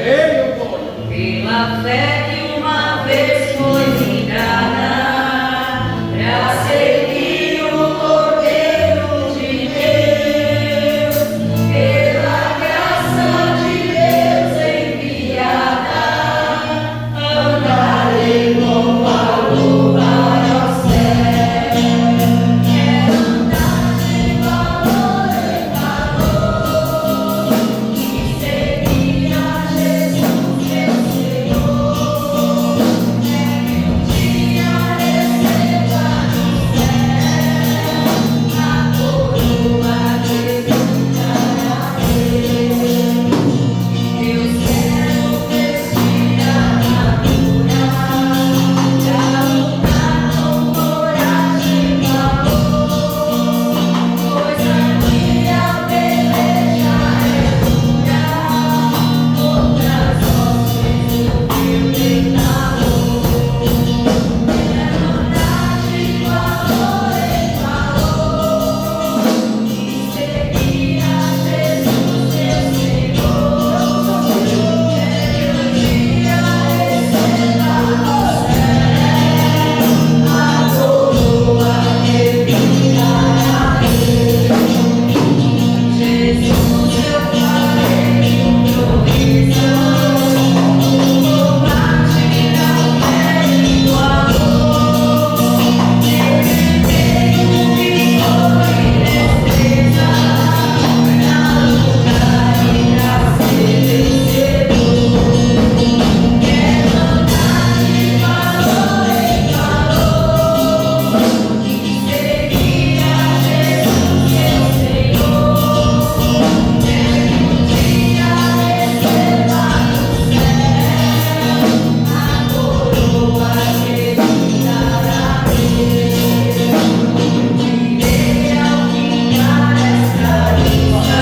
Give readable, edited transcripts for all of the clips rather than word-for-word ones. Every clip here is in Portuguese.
Pela fé que uma vez foi me dada, pra servir o Cordeiro de Deus, pela graça de Deus enviada, andarei com valor para o céu. Quero andar de valor em valor e seguir a Jesus, meu Senhor. Um dia receba no céu a coroa de Deus. Eu quero vestir a armadura pra lutar com coragem e valor, pois a minha peleja é dura contra as hostes do meu tentador. Quero andar de valor em valor e seguir a Jesus, meu Senhor. Quero um dia receber no céu a coroa que me dará Jesus, eu farei provisão, compartilhar o bem do amor. Nele tenho vitória e destreza, pra lutar e pra ser vencedor. Quero andar de valor em valor e seguir a Jesus, meu Senhor. Quero um dia receber no céu a coroa que me dará Direi ao fincar esta lista,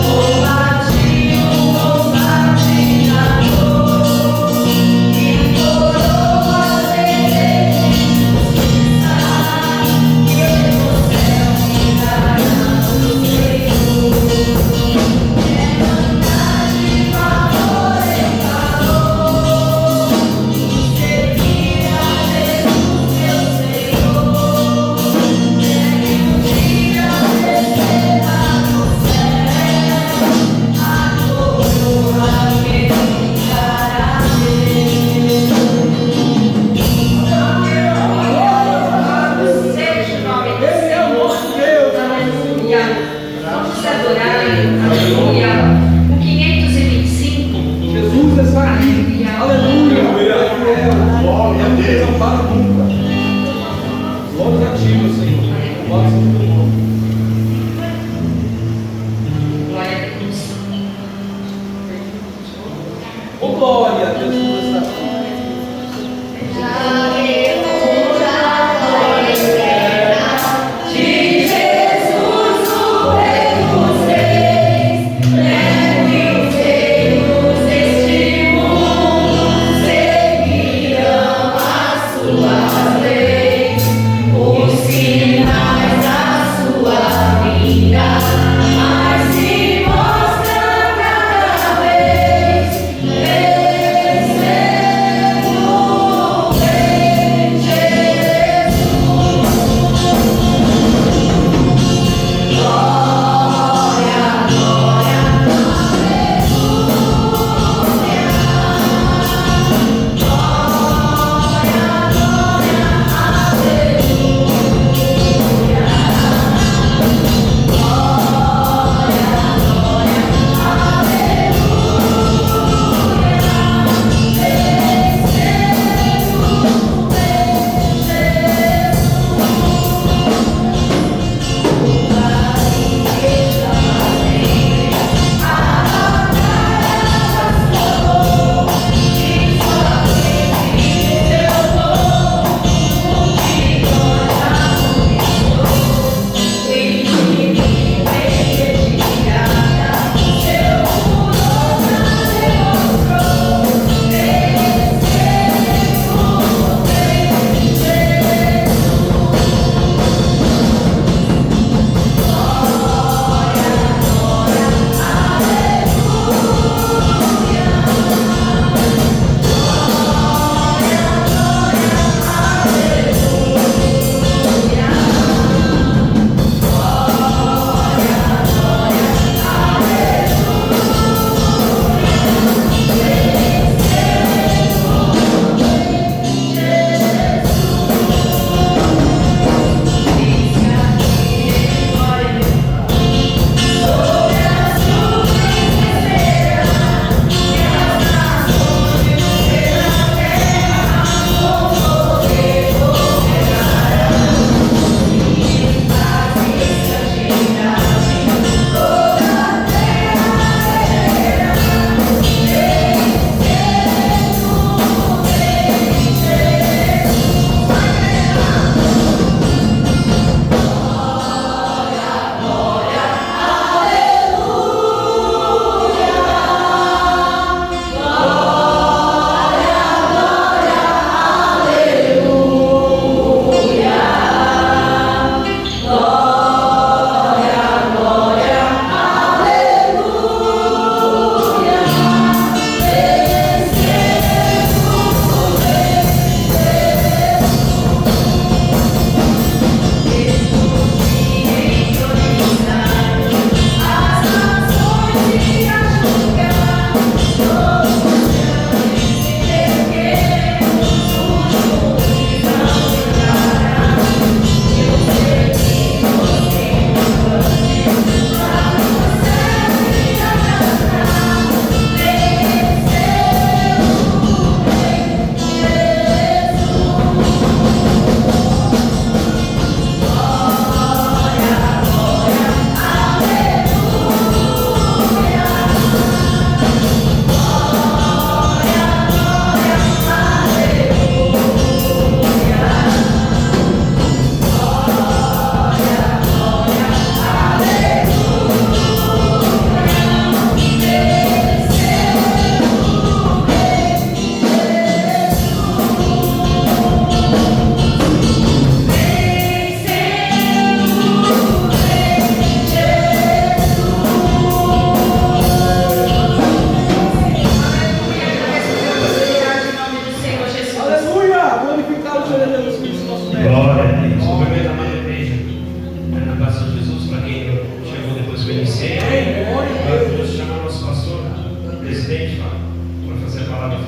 combati o combate da dor, e coroa terei de justiça, que no céu me dará o Senhor. Quero andar de valor em valor e seguir a Jesus, meu Senhor. Quero um dia receber no céu a coroa que me dará Louvado seja o nome do Senhor. Aleluia. Vamos adorar, aleluia. O 525. Jesus está aqui. Aleluia. Não desampara nunca. Glória a ti, meu Senhor. Glória a ti. Glória a Deus. Oh, glória a Deus, Jesus está aqui. De Jesus, o Rei dos Reis, leve os reinos deste mundo, seguirão as suas leis, os sinais da sua vinda, mas se mostram cada vez vencedores.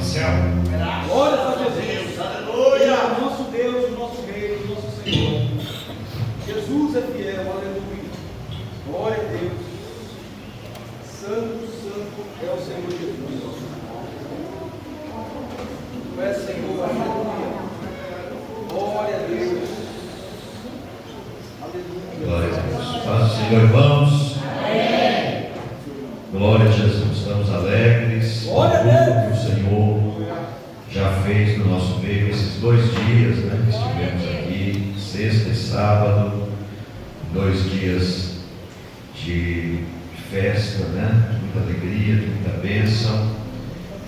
céu. Glória a Jesus. Aleluia. O nosso Deus, o nosso Rei, o nosso Senhor. Jesus é fiel, aleluia. Glória a Deus. Santo, santo é o Senhor Jesus. Tu és Senhor, aleluia. Glória a Deus. Aleluia. Glória a Deus. Paz do Senhor, irmãos. Amém. Glória a Jesus. Estamos alegres com Glória a tudo que o Senhor já fez no nosso meio esses 2 dias, né, que estivemos aqui, sexta e sábado, 2 dias de festa, né, de muita alegria, de muita bênção.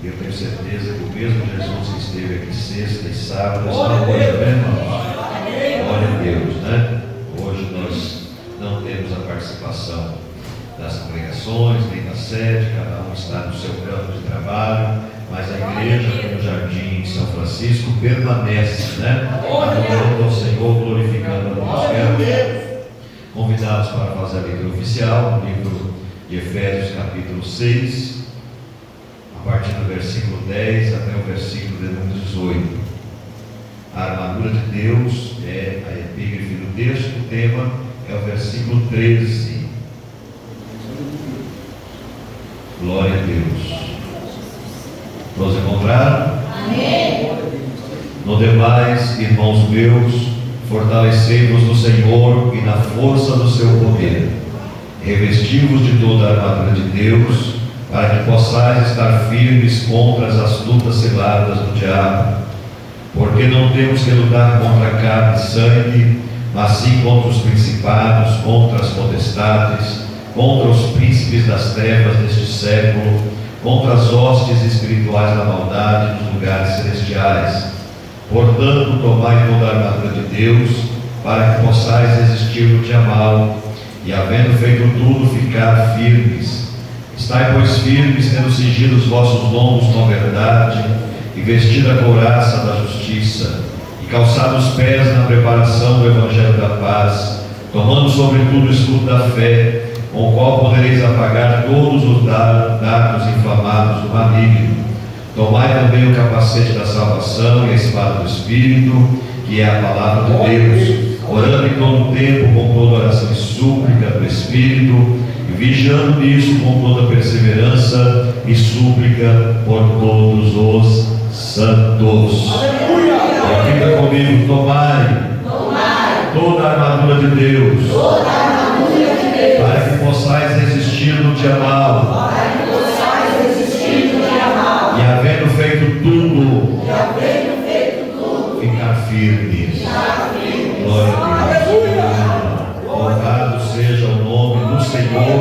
E eu tenho certeza que o mesmo Jesus que esteve aqui sexta e sábado está hoje, né, irmãos? Glória a Deus, né? Hoje nós não temos a participação das congregações, nem da sede, cada um está no seu campo de trabalho, mas a igreja aqui no Jardim São Francisco permanece, né? Adorando ao Senhor, glorificando a Deus. Convidados para fazer a leitura oficial, no livro de Efésios, capítulo 6, a partir do versículo 10 até o versículo de número 18. A armadura de Deus é a epígrafe do texto, o tema é o versículo 13. Glória a Deus. Todos encontraram? Amém. No demais, irmãos meus, fortalecei-vos no Senhor e na força do seu poder. Revesti-vos de toda a armadura de Deus, para que possais estar firmes contra as astutas ciladas do diabo. Porque não temos que lutar contra carne e sangue, mas sim contra os principados, contra as potestades, contra os príncipes das trevas deste século, contra as hostes espirituais da maldade nos lugares celestiais. Portanto, tomai toda a armadura de Deus, para que possais resistir no dia mau, e havendo feito tudo, ficar firmes. Estai, pois, firmes, tendo cingido os vossos lombos com a verdade, e vestido a couraça da justiça, e calçado os pés na preparação do Evangelho da paz, tomando sobretudo o escudo da fé, com o qual podereis apagar todos os dardos inflamados do maligno. Tomai também o capacete da salvação e a espada do Espírito, que é a palavra de Deus, orando em todo o tempo com toda oração e súplica do Espírito, e vigiando nisso com toda perseverança e súplica por todos os santos. Aleluia. Repita comigo: tomai toda a armadura de Deus, para que possais resistir no dia mau, e havendo feito tudo, ficar firmes. Glória a Deus. Louvado seja o nome do Senhor.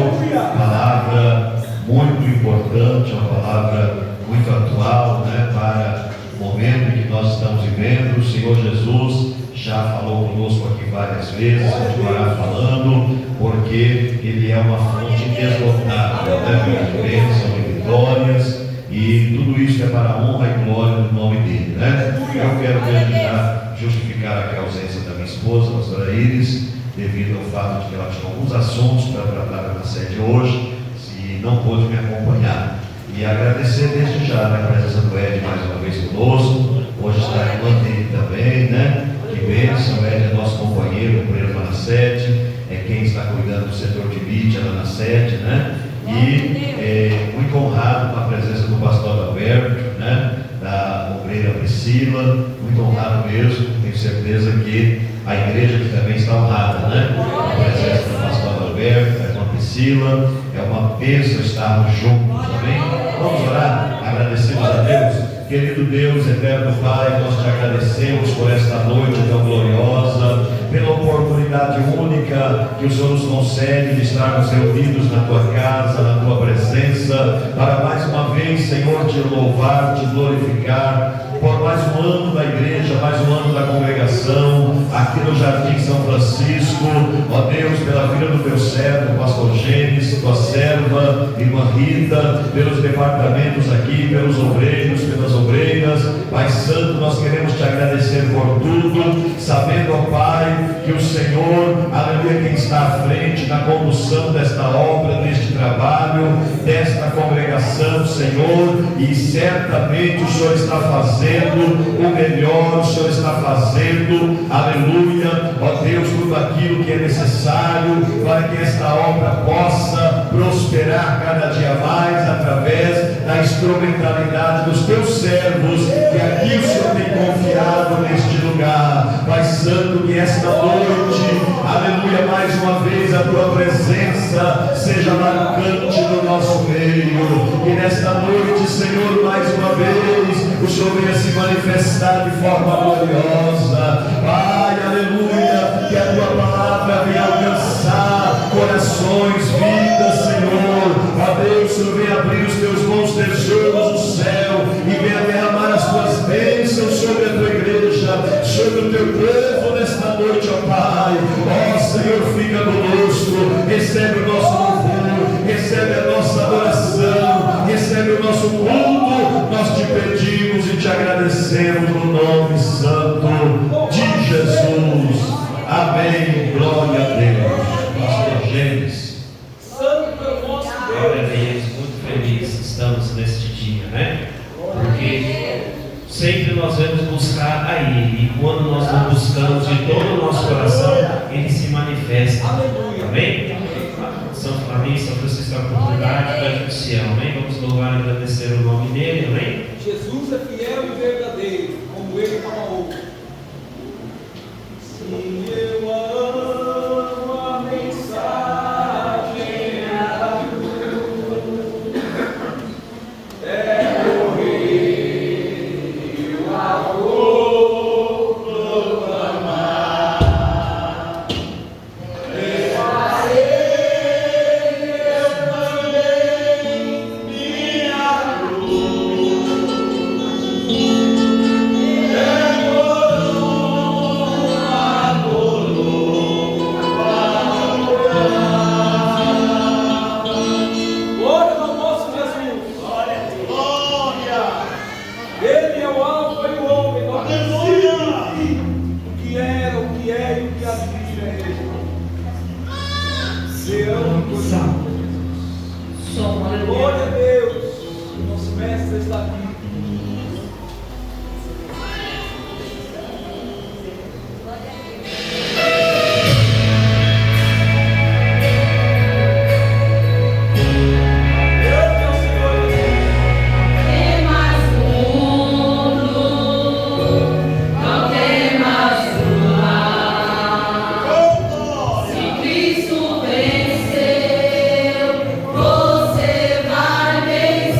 Palavra muito importante, uma palavra muito atual, né, para o momento em que nós estamos vivendo. O Senhor Jesus já falou conosco aqui várias vezes, continuará falando, porque Ele é uma fonte inesgotável, né, de bênção, de vitórias, e tudo isso é para a honra e glória do nome dEle, né? Eu quero desde já justificar aqui a ausência da minha esposa, a pastora Iris, devido ao fato de que ela tinha alguns assuntos para tratar na sede hoje, e não pôde me acompanhar. E agradecer desde já, né, a presença do Ed mais uma vez conosco. Hoje está a irmã dele também, né? Que bênção. O Ed é nosso companheiro, companheiro lá na sede, é quem está cuidando do setor de mídia lá na sede, né? E muito honrado com a presença do pastor Alberto, né? Da obreira Priscila, muito honrado mesmo. Tenho certeza que a igreja aqui também está honrada, né? A presença do pastor Alberto, da irmã Priscila, é uma bênção estarmos juntos, amém? Vamos orar, agradecemos a Deus. Querido Deus, eterno Pai, nós te agradecemos por esta noite tão gloriosa, pela oportunidade única que o Senhor nos concede de estarmos reunidos na tua casa, na tua presença, para mais uma vez, Senhor, te louvar, te glorificar, por mais um ano da igreja, mais um ano da congregação, aqui no Jardim São Francisco. Ó Deus, pela vida do teu servo, pastor Gênesis, tua serva, irmã Rita, pelos departamentos aqui, pelos obreiros, pelas obreiras, aleluias. Pai Santo, nós queremos te agradecer por tudo, sabendo, ó Pai, que o Senhor, aleluia, quem está à frente na condução desta obra, deste trabalho, desta congregação, Senhor, e certamente o Senhor está fazendo o melhor, o Senhor está fazendo, aleluia, ó Deus, tudo aquilo que é necessário para que esta obra possa prosperar cada dia mais através da instrumentalidade dos teus servos, que aqui o Senhor tem confiado neste lugar. Pai Santo, que esta noite, aleluia, mais uma vez a tua presença seja marcante no nosso meio, e nesta noite, Senhor, mais uma vez o Senhor venha se manifestar de forma gloriosa. Pai, aleluia, que a tua palavra venha alcançar corações, vidas, Senhor. Ó Deus, o Senhor venha abrir os teus bons tesouros do céu e venha derramar as tuas bênçãos sobre a tua igreja, sobre o teu povo nesta noite, ó Pai. Ó Senhor, fica conosco, recebe o nosso louvor, recebe a nossa adoração, recebe o nosso culto. Nós te pedimos e te agradecemos no nome santo de Jesus. Amém. Glória a Deus. Pastor Gênesis. Santo é o nosso Glória a Deus. Deus, muito felizes estamos neste dia, né? Porque sempre nós vamos buscar a Ele, e quando nós não buscamos de todo o nosso coração, Ele se manifesta. Aleluia. Amém? Amém? São Francisco é a oportunidade da gente se ama, amém? Vamos louvar e agradecer o nome dele, amém? Jesus é fiel e verdadeiro, como ele falou. Se eu amo a mensagem da cruz, é morrer o amor proclamar. Glória ao nosso Jesus. Ele é o Alfa e o Ômega, o que era, o que é e o que há de vir é Ele. Seamos glória a Deus, o nosso mestre está aqui. Grande é o Senhor Jesus. Tem mais mundo, não tem mais luar. Se Cristo venceu, você vai vencer.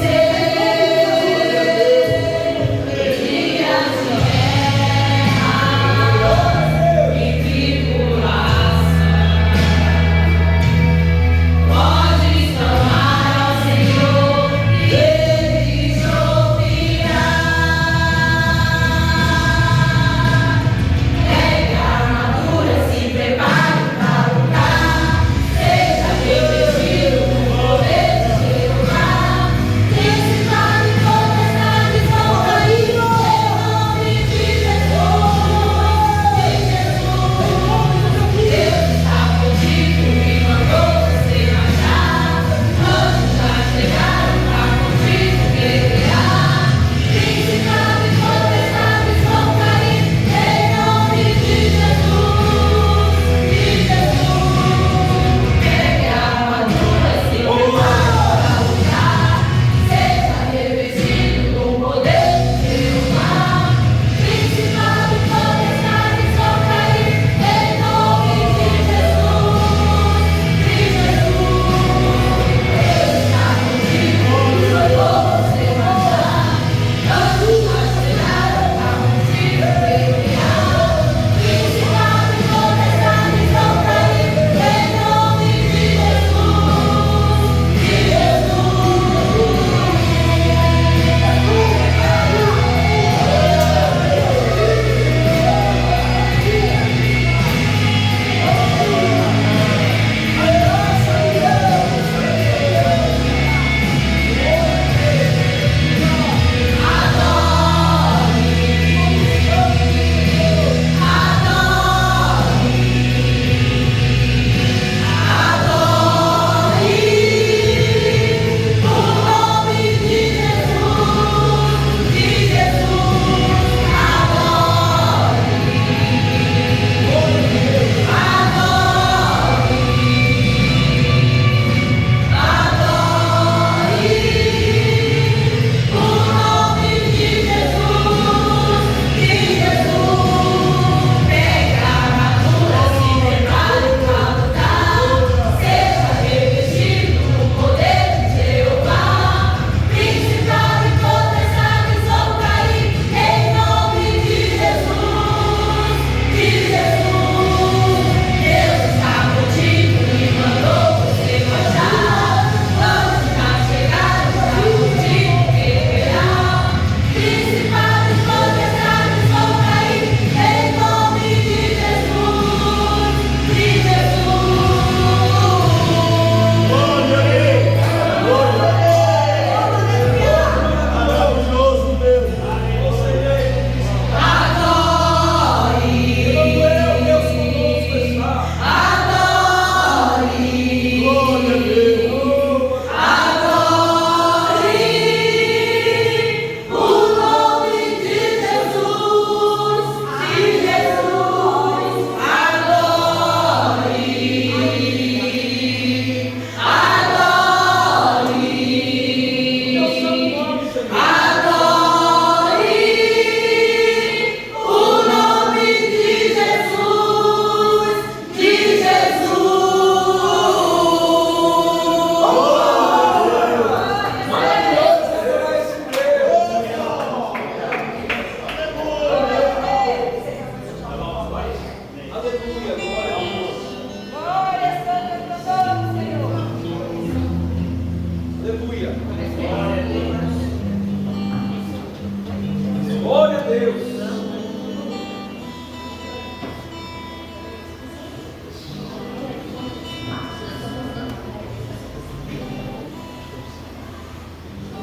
Deus.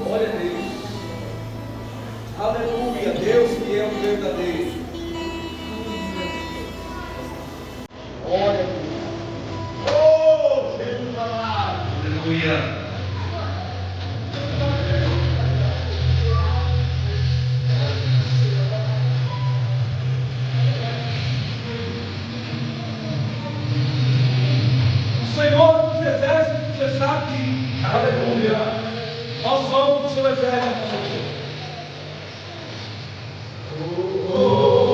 Glória a Deus. Aleluia. Deus que é o verdadeiro. Glória a Deus. Oh, Jesus amado. Aleluia. O Senhor dos exércitos, você sabe que, aleluia, nós somos o seu exército. Oh, oh.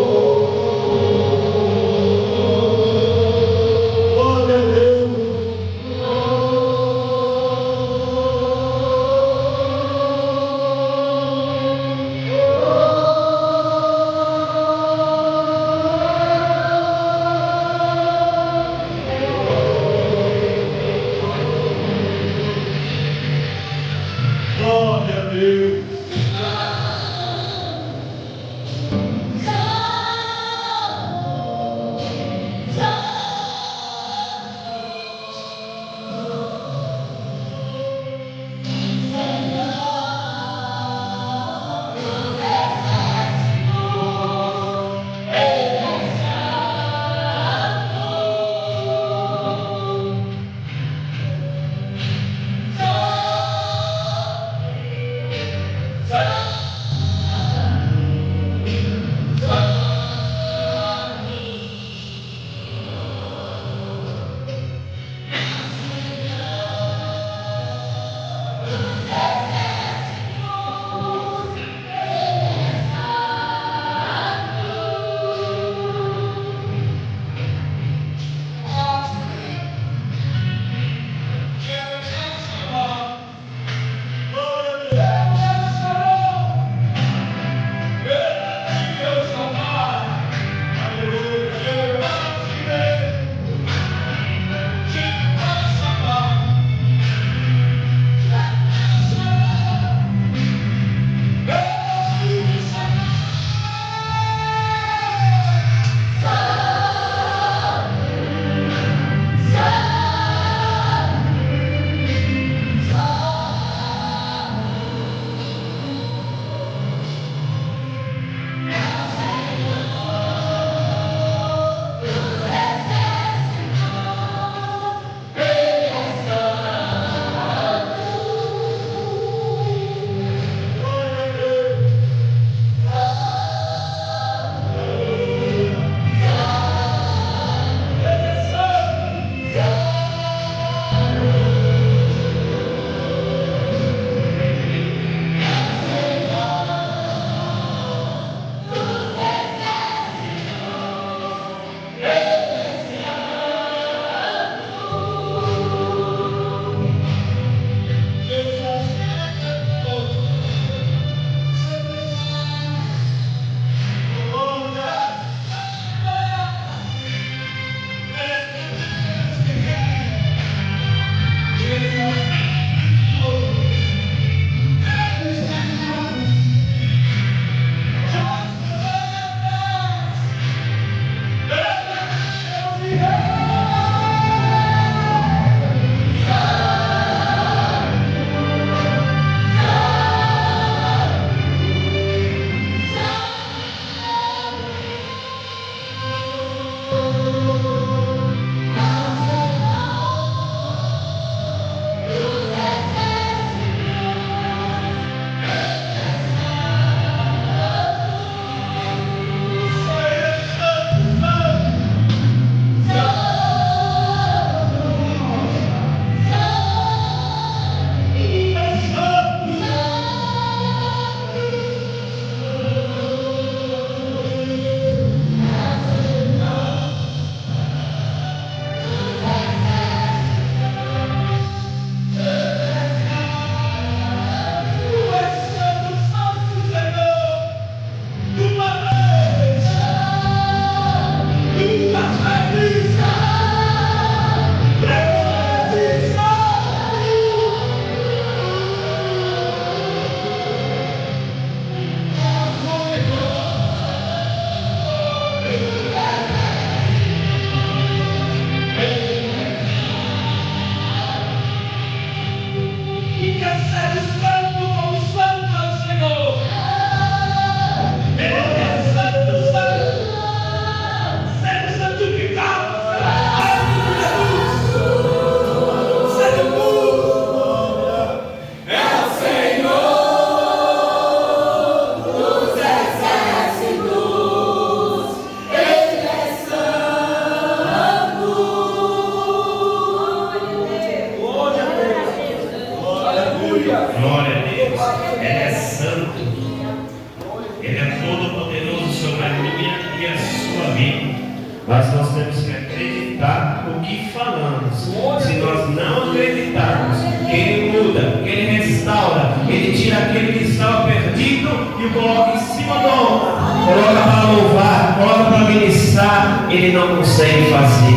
Ele é todo poderoso sobre a minha e a sua vida. Mas nós temos que acreditar no que falamos. Se nós não acreditarmos que Ele muda, que Ele restaura, Ele tira aquele que estava perdido e o coloca em cima do ombro, coloca para louvar, coloca para ministrar, Ele não consegue fazer.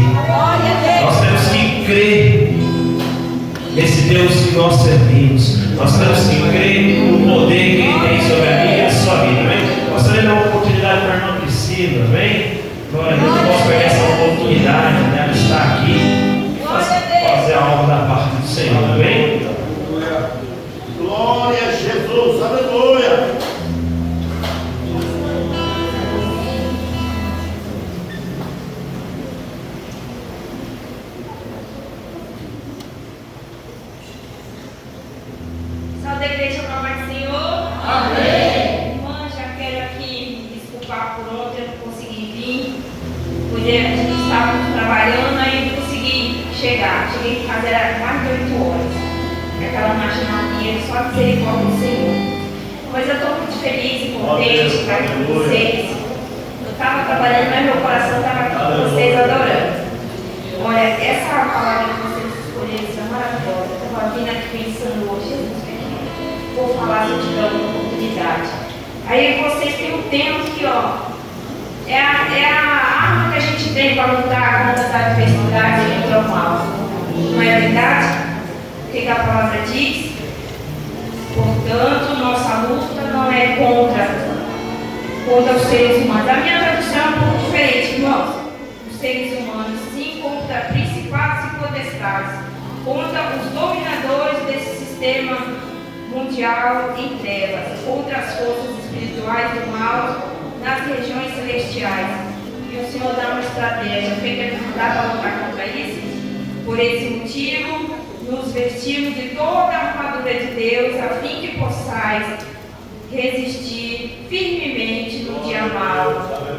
Nós temos que crer nesse Deus que nós servimos. Nós temos que crer no poder que Ele tem sobre a minha e a sua vida. Amém? Gostaria de dar uma oportunidade para a irmã Priscila. Amém? Glória a Deus, eu posso pegar essa oportunidade dela estar aqui e fazer algo da parte do Senhor, amém? Glória a Jesus, aleluia. Salve da igreja, palavra do Senhor. Amém. Irmã, já quero aqui me desculpar por ontem, eu não consegui vir. A gente estava trabalhando, aí não consegui chegar. Cheguei em casa, era quase 8 horas. E aquela marcha não ia, só a misericórdia do Senhor. Mas eu estou muito feliz e contente de estar aqui com vocês. Eu estava trabalhando, mas meu coração estava aqui com vocês, adorando. Olha, essa palavra que vocês escolheram é maravilhosa. Eu estava vindo aqui pensando hoje, Jesus, vou falar se eu tiver uma oportunidade. Aí vocês têm um tema aqui, ó. É a arma que a gente tem para lutar contra as adversidades e contra o mal. Não é verdade? O que a palavra diz? Portanto, nossa luta não é contra os seres humanos. A minha tradução é um pouco diferente, irmãos. Os seres humanos, sim, contra principados e potestades, contra os dominadores desse sistema mundial em trevas, contra as forças espirituais do mal nas regiões celestiais. E o Senhor dá uma estratégia. O que dá para lutar contra isso? Por esse motivo, nos vestimos de toda a armadura de Deus, a fim que possais resistir firmemente no dia mau,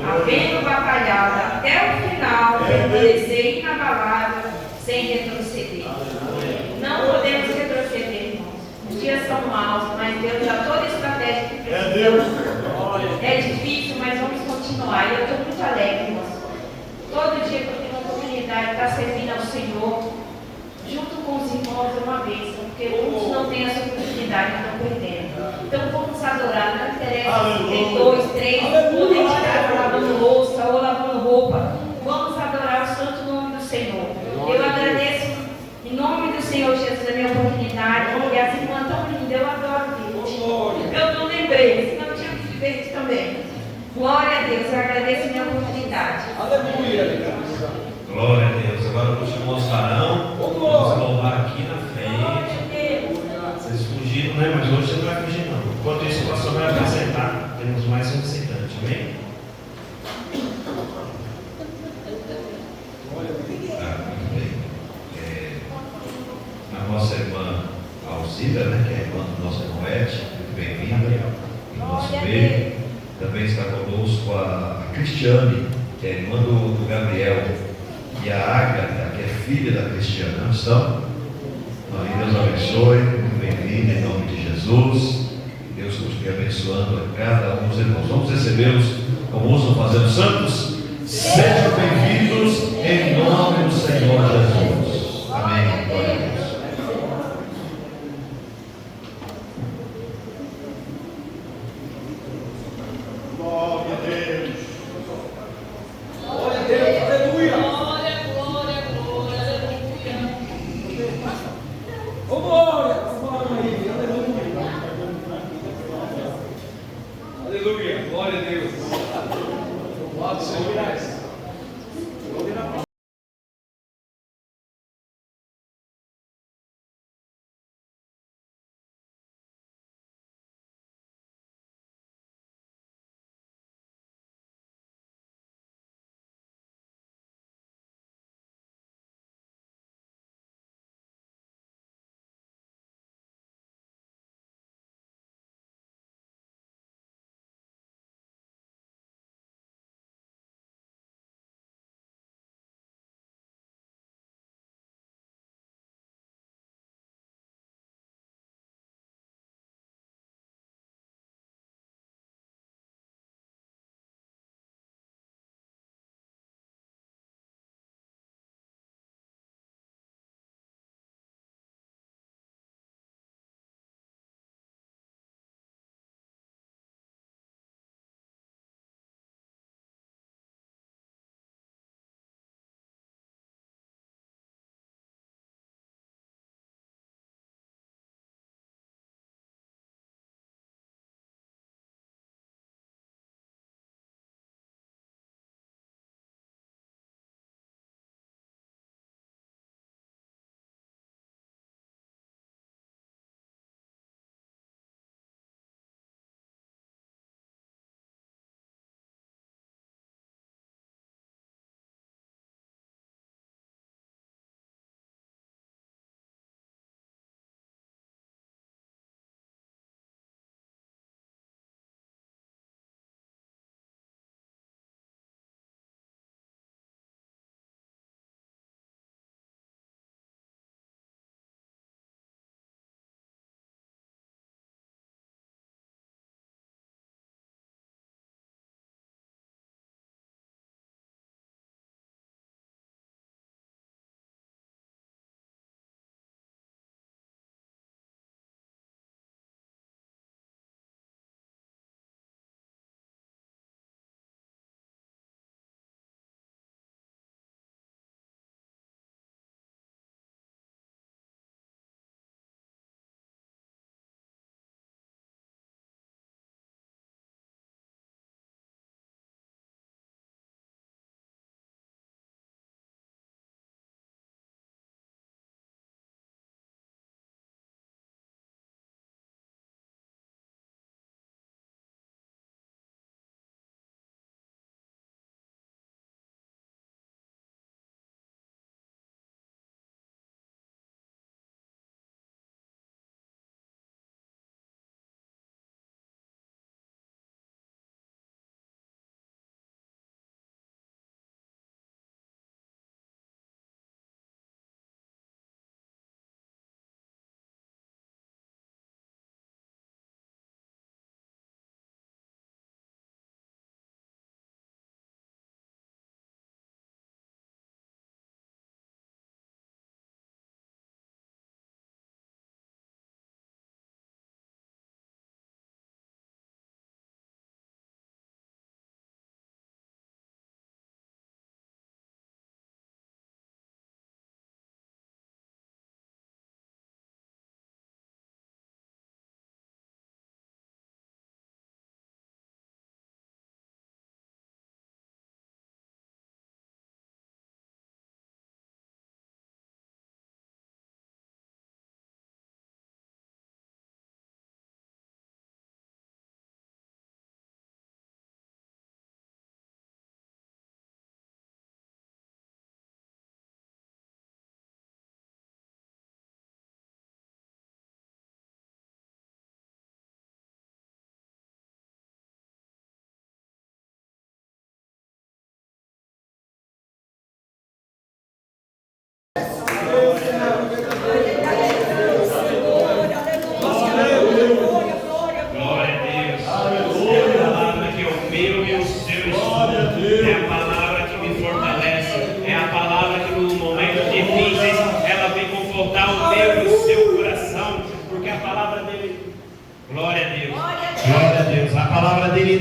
havendo batalhado até o final, permanecer inabalável, sem retroceder. Não podemos retroceder, irmãos. Os dias são maus, mas Deus dá toda a estratégia que precisa. É difícil, mas vamos continuar. Eu estou muito alegre, irmãos. Todo dia que eu tenho a oportunidade de estar servindo ao Senhor, junto com os irmãos, é uma bênção, porque muitos não têm essa oportunidade, estão perdendo. Então vamos adorar, não interessa se tem 2, 3, ou dentro de casa lavando louça ou lavando roupa. Vamos adorar o santo nome do Senhor. Eu agradeço em nome do Senhor Jesus a minha oportunidade, e as irmãs tão lindas, eu adoro verde. Eu não lembrei, senão eu tinha que verde também. Glória a Deus, eu agradeço a minha oportunidade. Aleluia. Glória a Deus. Agora os irmãos farão. Vamos louvar aqui na frente. Vocês fugiram, né? Mas hoje você não vai fugir, não. Enquanto isso, o pastor vai apresentar. Temos mais um visitante, amém? Muito bem. A nossa irmã Alzira, né? Que é a irmã do nosso irmão Ed, muito bem-vinda em nosso meio. Também está conosco a Cristiane, que é irmã do Gabriel, e a Ágata, que é filha da Cristiane. Não estão? Deus abençoe, muito bem-vinda em nome de Jesus. Deus continue abençoando a cada um dos irmãos. Vamos recebê-los como usam fazer os santos. Sejam bem-vindos em nome do Senhor Jesus. Amém. Glória a Deus. Aleluia, glória a Deus. Louvado seja o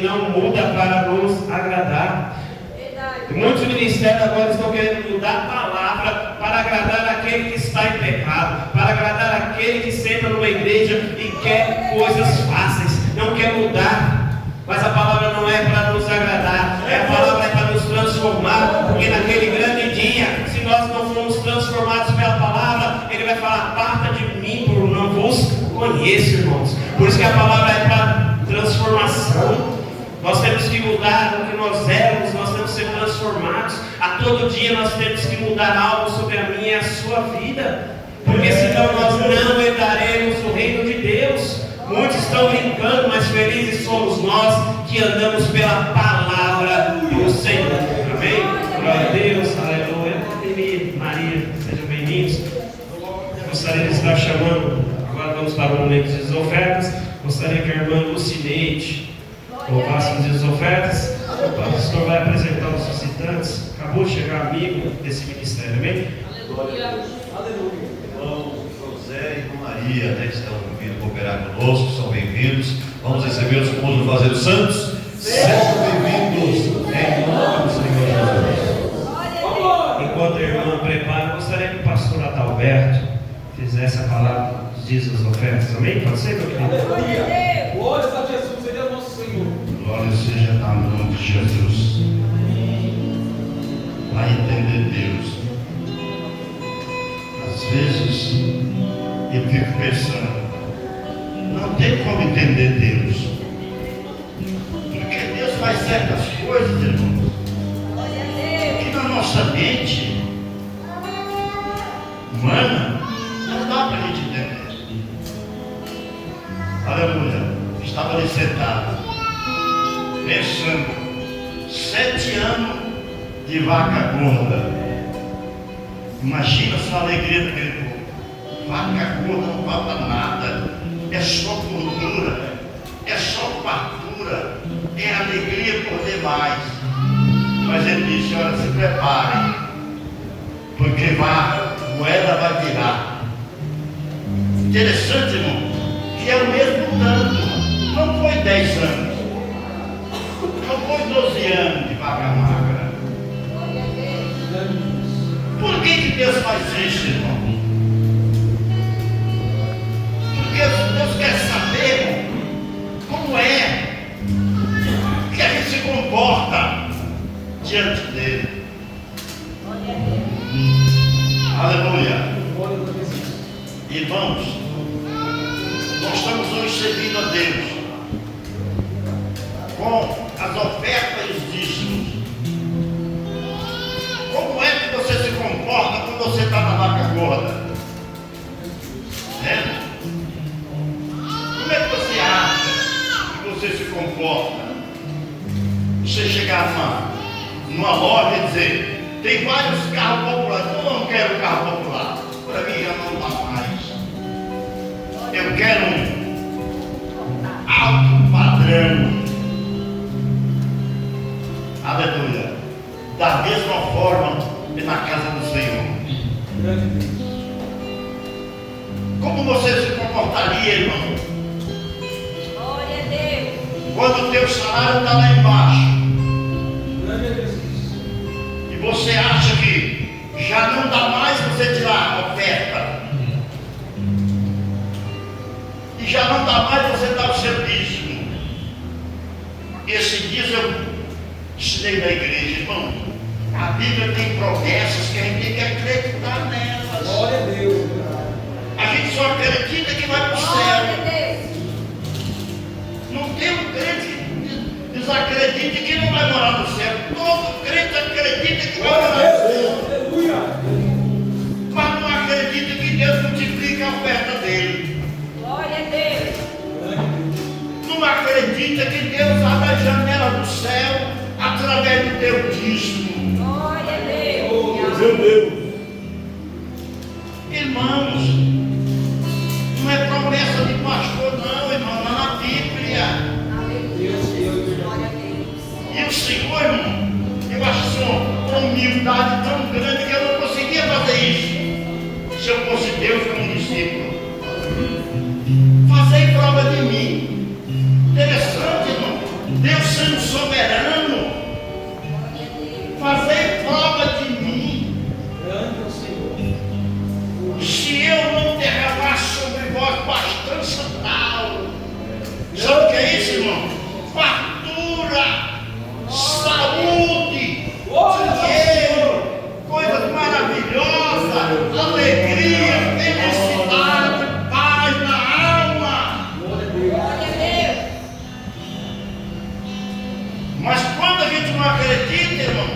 não muda para nos agradar. Muitos ministérios agora estão querendo mudar a palavra para agradar aquele que está em pecado, para agradar aquele que senta numa igreja e quer coisas fáceis, não quer mudar. Mas a palavra não é para nos agradar, a palavra é para nos transformar, porque naquele grande dia, se nós não formos transformados pela palavra, ele vai falar: aparta de mim, por não vos conheço, irmãos. Por isso que a palavra é para transformação. Nós temos que mudar o que nós éramos, nós temos que ser transformados. A todo dia nós temos que mudar algo sobre a minha e a sua vida, porque senão nós não herdaremos o reino de Deus. Muitos estão brincando, mas felizes somos nós que andamos pela palavra do Senhor. Amém? Glória a Deus, aleluia. Maria, sejam bem-vindos. Eu gostaria de estar chamando, agora vamos para o momento das ofertas. Gostaria que a irmã Lucineide louvássemos as ofertas. O pastor vai apresentar os visitantes. Acabou de chegar amigo desse ministério, amém? Aleluia. Irmão José e irmã Maria, até que estão vindo cooperar conosco, são bem-vindos. Vamos recebê-los com o Fazer dos Santos. Sejam bem-vindos em nome do Senhor Jesus. Enquanto a irmã prepara, gostaria que o pastor Adalberto fizesse a palavra, diz as ofertas, amém? Pode ser, meu querido? Aleluia. Glórias a Jesus, Ele é nosso Senhor. Glória seja no nome de Jesus. Vai entender Deus. Às vezes eu fico pensando, não tem como entender Deus, porque Deus faz certas coisas, irmãos, que na nossa mente humana não dá para a gente entender. Aleluia. Estava ali sentado, pensando, 7 anos de vaca gorda. Imagina só a alegria daquele povo. Vaca gorda não falta nada, é só gordura, é só fartura, é alegria por demais. Mas ele disse: olha, se preparem, porque a moeda vai virar. Interessante, irmão, que é o mesmo tanto. Não foi 10 anos, não foi 12 anos de vaca magra. Por que Deus faz isso, irmão? Porque Deus quer saber, irmão, como é que a gente se comporta diante dele. Aleluia. Irmãos, nós estamos hoje servindo a Deus com as ofertas e os dízimos. Como é que você se comporta quando você está na vaca gorda? Né? Como é que você acha que você se comporta? Você chegar numa loja e dizer: tem vários carros populares. Eu não quero carro popular, para mim já não dá mais. Eu quero um alto padrão. Aleluia. Da mesma forma é na casa do Senhor. Como você se comportaria, irmão? Glória a Deus. Quando o teu salário está lá embaixo e você acha que já não dá mais você tirar a oferta, e já não dá mais você dar o seu dízimo. Esse dízimo eu ensinei na igreja, irmão. A Bíblia tem promessas que a gente tem que acreditar nelas. Glória a Deus. A gente só acredita que vai para o céu. Glória a Deus. Não tem um crente que desacredite que não vai morar no céu. Todo crente acredita que vai morar no céu. Aleluia. Mas não acredita que Deus multiplica a oferta dele. Glória a Deus. Não acredita que Deus abre a janela do céu através do teu dízimo. Glória a Deus. Meu Deus. Irmãos, não é promessa de pastor, não, irmão, não é na Bíblia. Aleluia. Glória a Deus. E o Senhor, irmão, eu acho isso uma humildade tão grande que eu não conseguia fazer isso se eu fosse Deus como discípulo. Fazei prova de mim. Interessante, irmão. Deus sendo soberano. Fazei prova de mim. Se eu não derramar sobre vós bastante tal, sabe o que é isso, irmão? Fartura, saúde, dinheiro, coisas maravilhosas, alegria, felicidade, paz na alma. Mas quando a gente não acredita, irmão,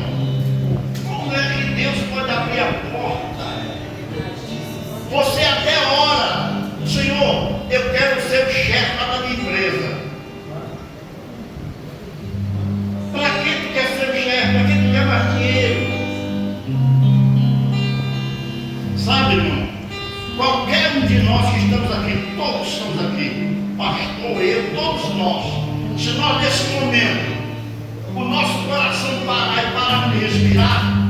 como é que Deus pode abrir a porta? Você até ora, Senhor, eu quero ser o chefe lá da minha empresa. Para que tu quer ser o chefe? Para que tu quer mais dinheiro? Sabe, irmão, qualquer um de nós que estamos aqui, todos estamos aqui, pastor, eu, todos nós, se nós nesse momento o nosso coração parar e parar de respirar,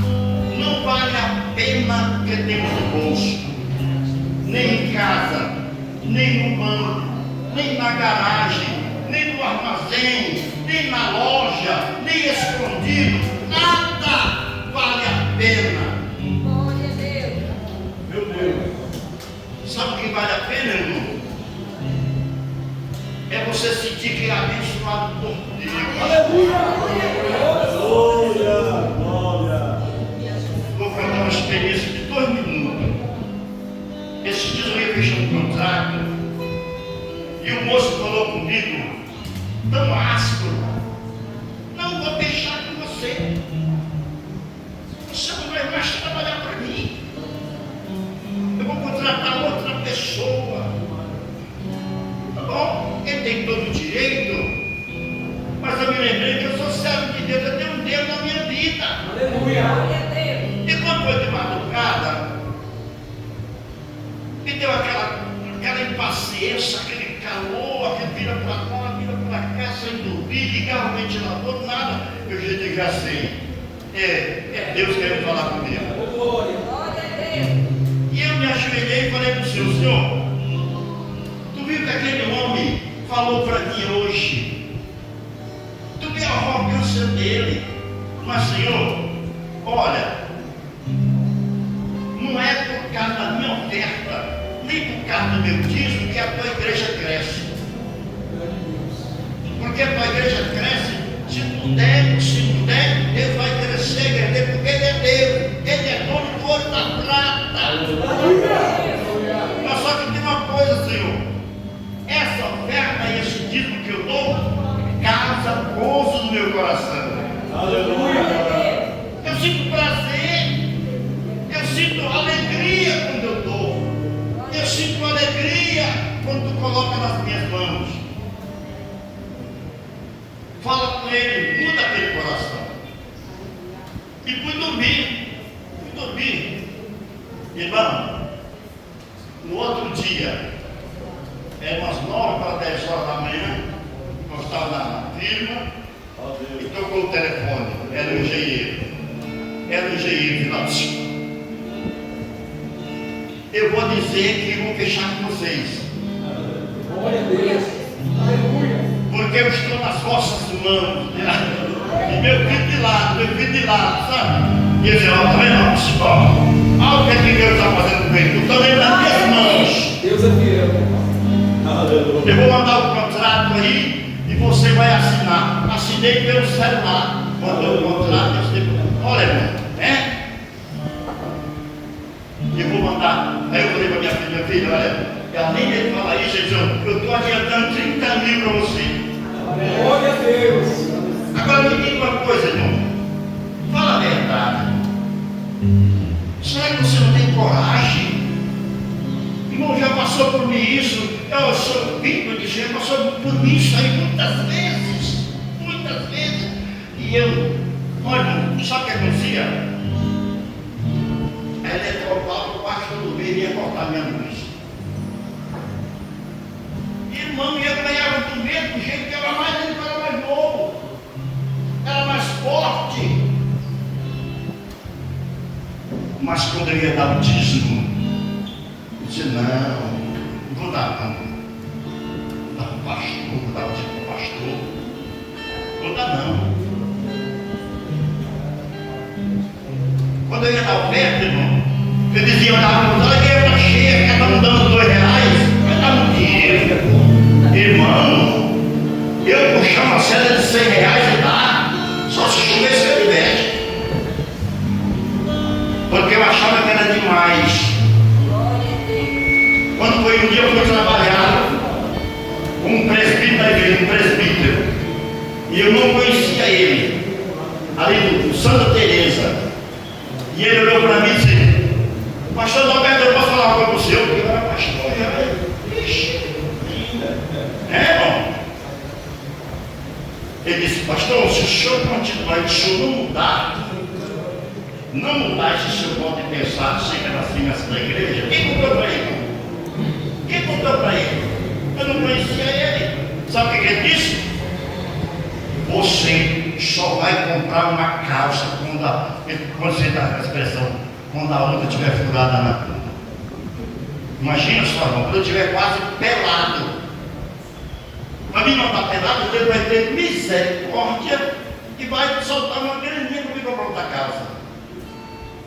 não vale a pena que temos no bolso, nem em casa, nem no banco, nem na garagem, nem no armazém, nem na loja, nem escondido, nada vale a pena. Meu Deus, sabe o que vale a pena, irmão? É você sentir que é abençoado por Deus. Aleluia! Glória! Glória! Vou contar uma experiência de 2 minutos. Esses dias eu ia fechar um contrato e o moço falou comigo, tão ácido: não vou fechar com você. Você não vai mais trabalhar para mim. Eu vou contratar outra pessoa. Tá bom? Ele tem todo o direito. Mas eu me lembrei que eu sou servo de Deus, eu tenho um Deus na minha vida. Aleluia! E quando foi de madrugada, me deu aquela impaciência, aquele calor, aquele vira para lá, vira para cá, sem dormir, ligar o ventilador, nada. Eu já desgracei. É Deus querendo falar comigo. E eu me ajoelhei e falei para o Senhor, tu viu que aquele homem falou para mim hoje? Tu viu a arrogância dele? Mas, Senhor, olha, não é por causa da minha oferta, nem por causa do meu dízimo que a tua igreja cresce. Porque a tua igreja cresce, se puder, Deus vai crescer, porque Ele é Deus, Ele é dono do ouro e da prata. Mas só que tem uma coisa, Senhor, essa oferta e esse dízimo que eu dou, causa gozo no meu coração. Aleluia! Eu sinto prazer, eu sinto alegria quando eu dou, eu sinto alegria quando tu coloca nas minhas mãos. Fala com ele, muda aquele coração. E fui dormir. Irmão, no outro dia, era umas 9 para 10 horas da manhã, nós estávamos na firma, e tocou o telefone, era o engenheiro final. Eu vou dizer que vou fechar com vocês. Glória a Deus! Aleluia! Porque eu estou nas vossas mãos, né? E meu filho de lado, sabe? E ele falou, também não, principal. Olha o que é que Deus está fazendo comigo, estou também nas minhas mãos. Deus é fiel. Aleluia! Eu vou mandar o contrato aí e você vai assinar. Assinei pelo celular. Mandou o contrato, olha, irmão, né? Eu vou mandar. Aí eu falei para minha filha, olha, além de falar isso, ele disse, eu estou adiantando 30 mil para você. Glória a Deus! Agora me diga uma coisa, irmão. Fala a verdade. Será que você não tem coragem? Irmão, já passou por mim isso. Eu sou filho de Jesus, passou por mim isso aí muitas vezes. E eu, olha, sabe o que acontecia? A Eletropaulo, o pastor do meio ia cortar minha luz. Irmão, eu ganhava do mesmo jeito que era mais novo, era mais forte. Mas quando eu ia dar o dízimo, eu disse, não vou dar não. Vou dar para o pastor, vou dar o dízimo para o pastor. Vou lugar não. Quando eu ia dar oferta, irmão, eu dizia, olha, a igreja está cheia, cada um dando R$2, vai dar muito dinheiro. Irmão, eu puxar uma cena de R$100 e dar, só se chovesse eu tivesse. Porque eu achava que era demais. Quando foi um dia eu fui trabalhar com um presbítero da igreja, um presbítero, e eu não conhecia ele, ali do Santa Teresa. E ele olhou para mim e disse, pastor Roberto, eu posso falar uma coisa com o senhor? Porque eu era pastor, e eu, ixi, irmão. Ele disse, pastor, se o senhor continuar e o senhor não mudar esse seu modo de pensar, chega assim na igreja, quem contou para ele? Quem contou para ele? Eu não conhecia ele. Sabe o que ele disse? Você só vai comprar uma calça quando você dá a expressão, quando a outra estiver furada na cama. Imagina só, irmão, quando eu estiver quase pelado. Para mim não está pelado, Deus vai ter misericórdia e vai soltar uma graninha para me comprar outra calça.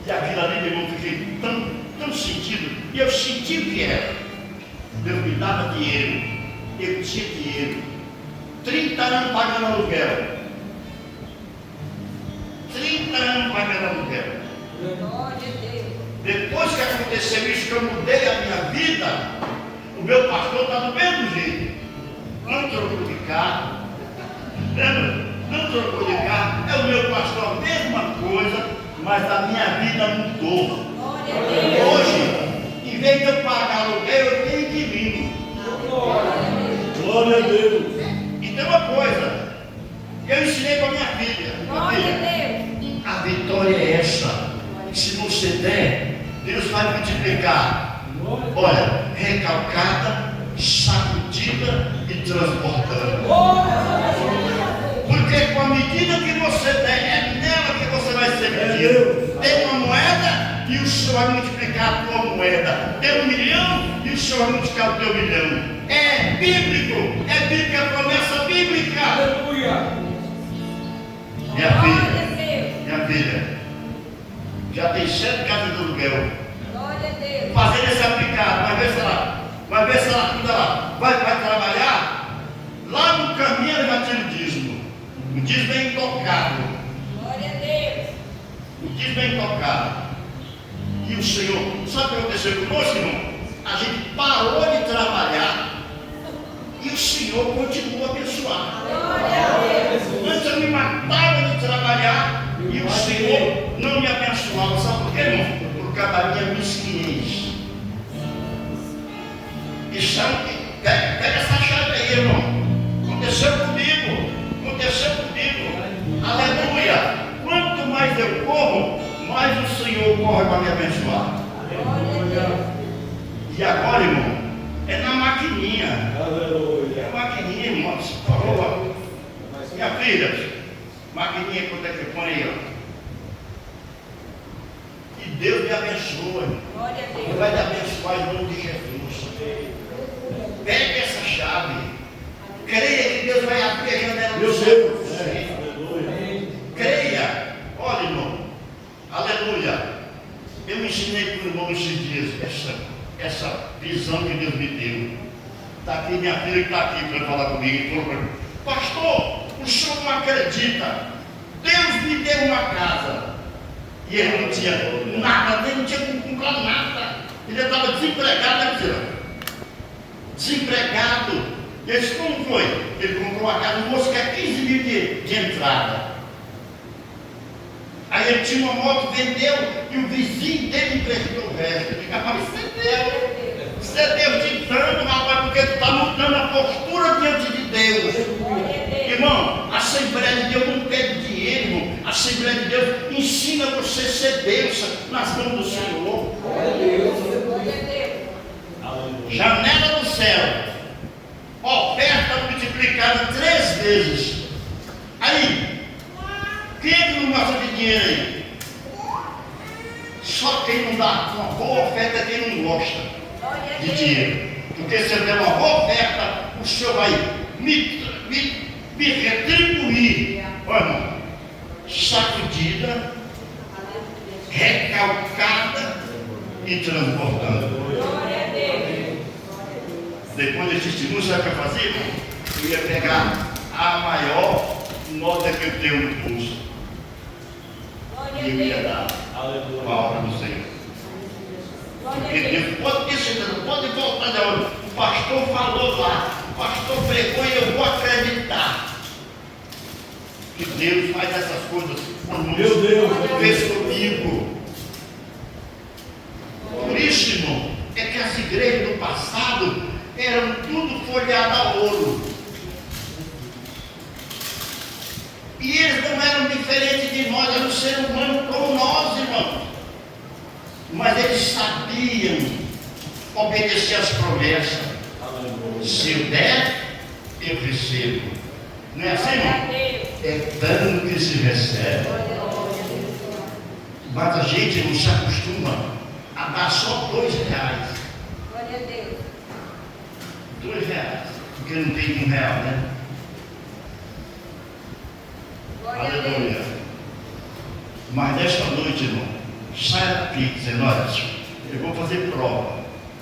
E aquilo ali, meu irmão, fiquei tão sentido. E eu senti o que era. Deus me dava dinheiro, eu tinha dinheiro. 30 anos pagando aluguel. 30 anos pagando aluguel. Depois que aconteceu isso, que eu mudei a minha vida, o meu pastor está do mesmo jeito. Não trocou de carro. Lembra? Não trocou de carro. É o meu pastor, a mesma coisa, mas a minha vida mudou. Hoje, em vez de eu pagar aluguel, eu tenho inquilino. Glória a Deus. E tem uma coisa, eu ensinei para minha filha. A vitória é essa. Se você der, Deus vai multiplicar. Olha, recalcada, sacudida e transbordando. Porque com a medida que você der, é nela que você vai ser medido. Tem uma moeda e o Senhor vai multiplicar a tua moeda. Tem 1 milhão e o Senhor vai multiplicar o teu milhão. É bíblico, é promessa bíblica. Aleluia. Minha filha, já tem 7 casas de aluguel. Fazendo esse aplicado, vai ver se ela ainda lá, vai trabalhar. Lá no caminho ela já tinha o dízimo. O dízimo é intocado. O dízimo é intocado. E o Senhor, sabe o que aconteceu conosco, irmão? A gente parou de trabalhar e o Senhor continua a abençoar. Antes eu me matava de trabalhar e o Senhor não me abençoava. Sabe por quê, irmão? Por causa da minha mesquinhez. Pega essa chave aí, irmão. Aconteceu comigo. Aleluia. Quanto mais eu corro, mais o Senhor corre para me abençoar. E agora, irmão, é na maquininha. Aleluia. É maquininha, irmão. Falou. Minha filha, maquininha, quando é que põe aí, ó. E Deus me abençoe. Ele vai te abençoar em nome de Jesus. Pegue essa chave. Creia que Deus vai abrir a janela do céu para você. Creia. Olha, irmão. Aleluia. Eu ensinei para o irmão esses dias essa visão que Deus me deu. Está aqui minha filha que está aqui para falar comigo e falou para mim: pastor, o senhor não acredita. Deus me deu uma casa. E ele não tinha nada, ele não tinha comprado nada. Ele estava desempregado, né, senhor? Desempregado. E ele disse: como foi? Ele comprou uma casa, um moço que é 15 mil de entrada. Aí ele tinha uma moto, vendeu, e o vizinho dele emprestou o resto. Ele disse: mas você é Deus te dando, rapaz, porque tu está mudando a postura diante de Deus. Irmão, a Assembleia de Deus não pede dinheiro, irmão. A Assembleia de Deus ensina você a ser bênção nas mãos do Senhor. Janela do céu. Oferta multiplicada 3 vezes. Aí, quem é que não gosta de dinheiro aí? Só quem não dá uma boa oferta é quem não gosta de dinheiro. Porque se eu der uma boa oferta, o Senhor vai me retribuir Ó, irmão, sacudida, recalcada e transbordando. Glória a Deus. Depois desse testemunho, sabe o que eu fazia, irmão? Eu ia pegar a maior nota que eu tenho no pulso Glória e eu ia a Deus. dar Aleluia. a obra do Senhor. Glória a Porque Deus. Deus pode ter certeza, pode voltar de onde o pastor falou lá, o pastor pregou e eu vou acreditar que Deus faz essas coisas conosco. Meu Deus. Fez comigo. Por isso, irmão, é que as igrejas do passado eram tudo folhado a ouro. E eles não eram diferentes de nós, eram ser humano como nós, irmãos. Mas eles sabiam obedecer às promessas. Se eu der, eu recebo. Não é assim, Glória a irmão? Deus. É dando que se recebe. Mas a gente não se acostuma a dar só R$2. Glória a Deus. R$2, porque não tem R$1, né? Glória a Deus. Aleluia. Mas nesta noite, irmão, saia daqui dizendo, olha, eu vou fazer prova.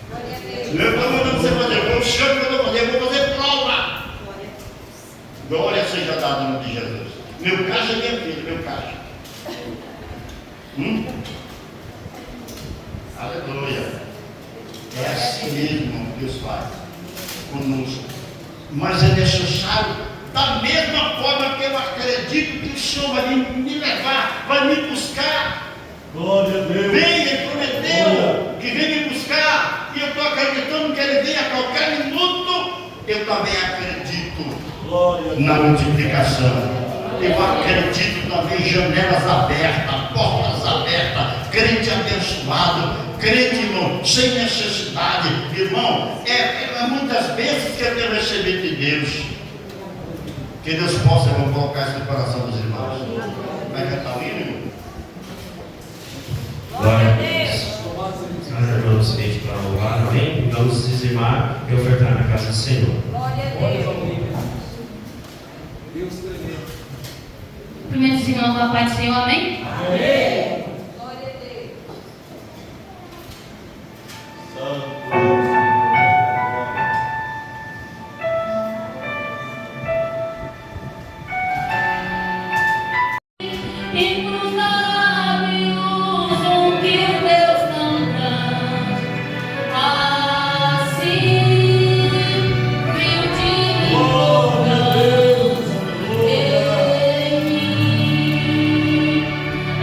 Glória a Deus. Não estou mandando você fazer, o Senhor que eu vou fazer, eu vou fazer prova. Glória seja dada no nome de Jesus. Meu caso é minha filha, meu caso. Aleluia. É assim mesmo que Deus faz conosco. Mas é necessário, da mesma forma que eu acredito que o Senhor vai me levar, vai me buscar. Glória a Deus. Vem, Ele prometeu que vem me buscar. E eu estou acreditando que Ele vem a qualquer minuto. Eu também acredito Glória a Deus. na multiplicação. Eu acredito também em janelas abertas, portas abertas, crente abençoado, crente, irmão, sem necessidade. Irmão, é muitas bênçãos que eu tenho recebido de Deus. Que Deus possa, irmão, colocar isso no coração dos irmãos. Vai cantar o hino, irmão? Glória a Deus. Nós irmãos feitos para louvar, amém? Vamos dizimar e ofertar na casa do Senhor. Glória a Deus. Deus tremendo. Primeiro irmãos, a paz do Senhor, amém? Amém. Glória a Deus. Santo.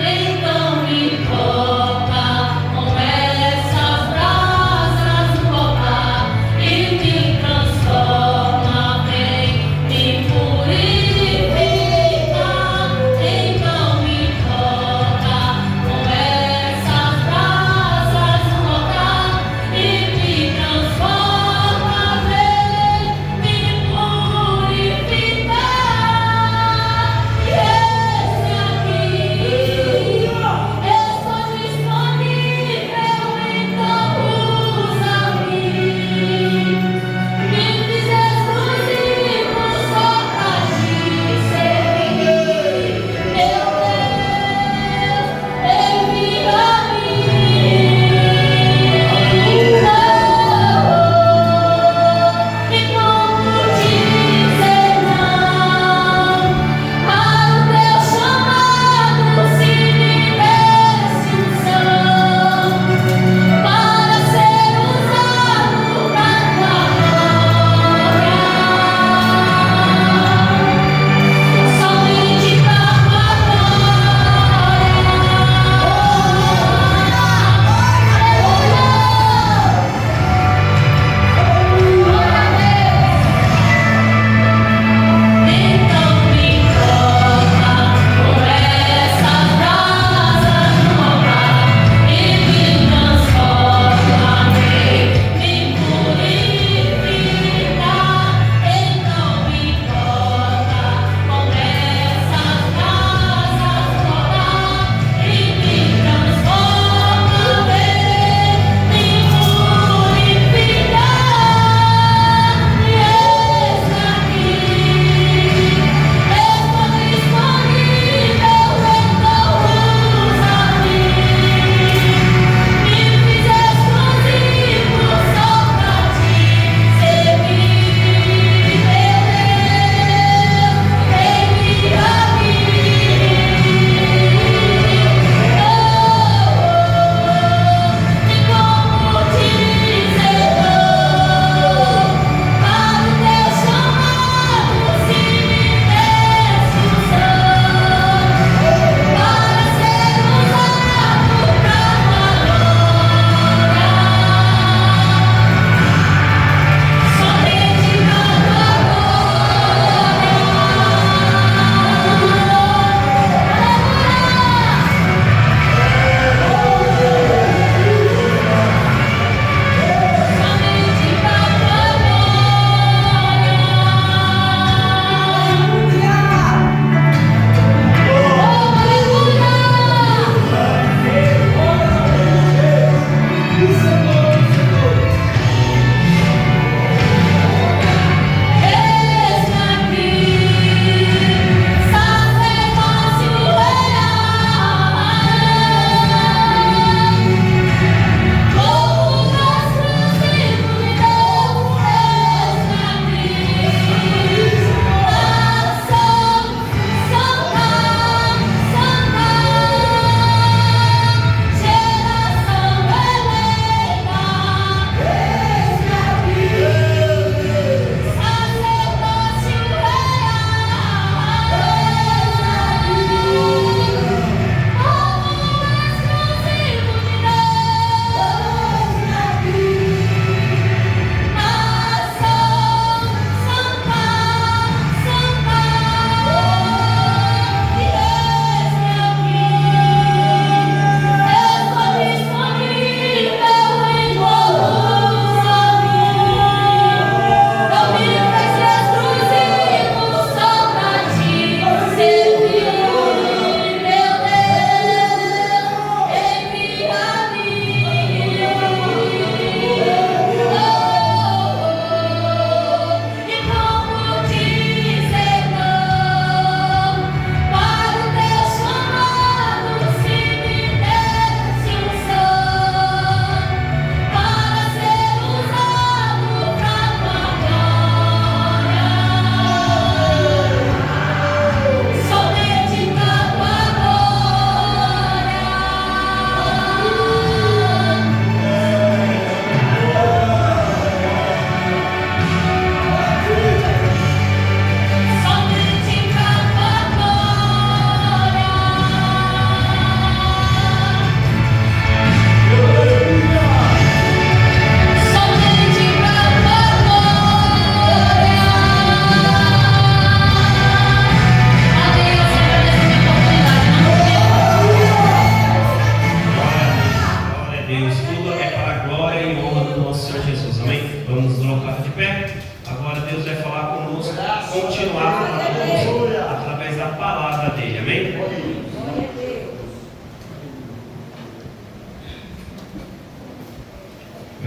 Então me toca.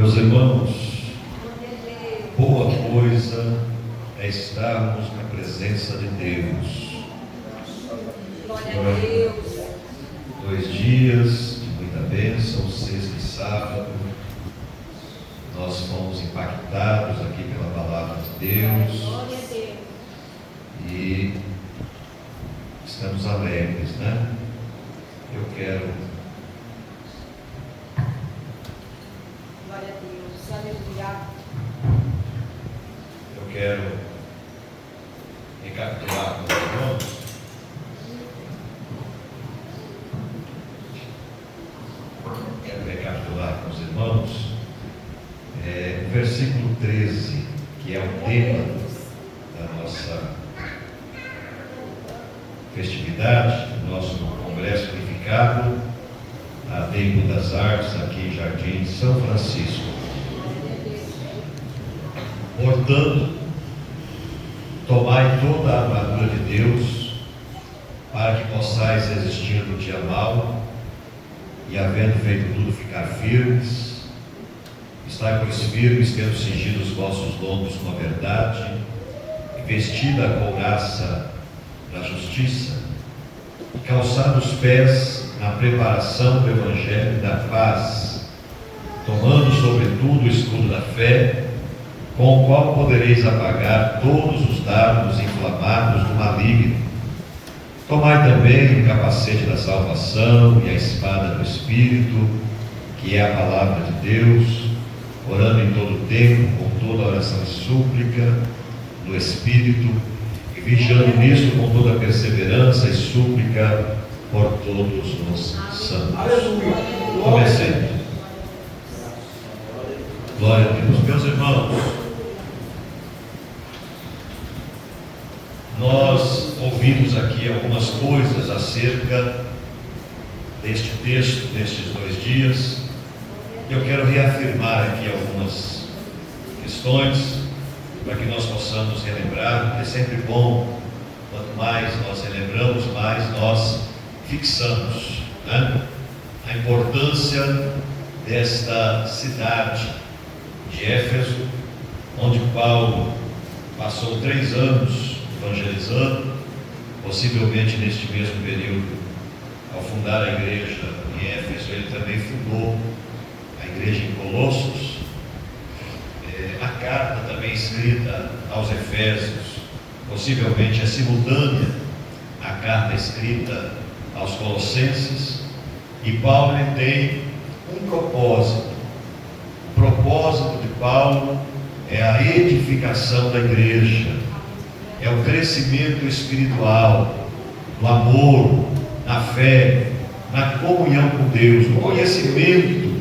Meus irmãos, boa coisa é estarmos na presença de Deus. Glória a Deus. 2 dias de muita bênção, sexta e sábado. Nós fomos impactados aqui pela palavra de Deus. Glória a Deus. E estamos alegres, né? Eu quero Glória a Deus. Aleluia. Eu quero recapitular com os irmãos. Quero recapitular com os irmãos o versículo 13, que é o tema da nossa festividade, do nosso congresso unificado, a Tempo das Artes, aqui em Jardim de São Francisco. Portanto, tomai toda a armadura de Deus, para que possais resistir no dia mau, e havendo feito tudo, ficar firmes. Estai, pois, firmes, tendo cingido os vossos lombos com a verdade, e vestida a couraça da justiça, e calçado os pés na preparação do Evangelho da paz, tomando sobretudo o escudo da fé, com o qual podereis apagar todos os dardos inflamados do maligno. Tomai também o capacete da salvação e a espada do Espírito, que é a palavra de Deus, orando em todo o tempo, com toda oração e súplica, no Espírito, e vigiando nisto com toda perseverança e súplica por todos os santos. Aleluia. Comecemos. Glória a Deus. Meus irmãos, nós ouvimos aqui algumas coisas acerca deste texto, destes 2 dias. Eu quero reafirmar aqui algumas questões para que nós possamos relembrar, porque é sempre bom, quanto mais nós relembramos, mais nós fixamos, né, a importância desta cidade de Éfeso, onde Paulo passou 3 anos evangelizando, possivelmente neste mesmo período, ao fundar a igreja em Éfeso, ele também fundou a igreja em Colossos. A carta também escrita aos Efésios, possivelmente é simultânea à carta escrita aos Colossenses, e Paulo tem um propósito. O propósito de Paulo é a edificação da igreja, é o crescimento espiritual, no amor, na fé, na comunhão com Deus, no conhecimento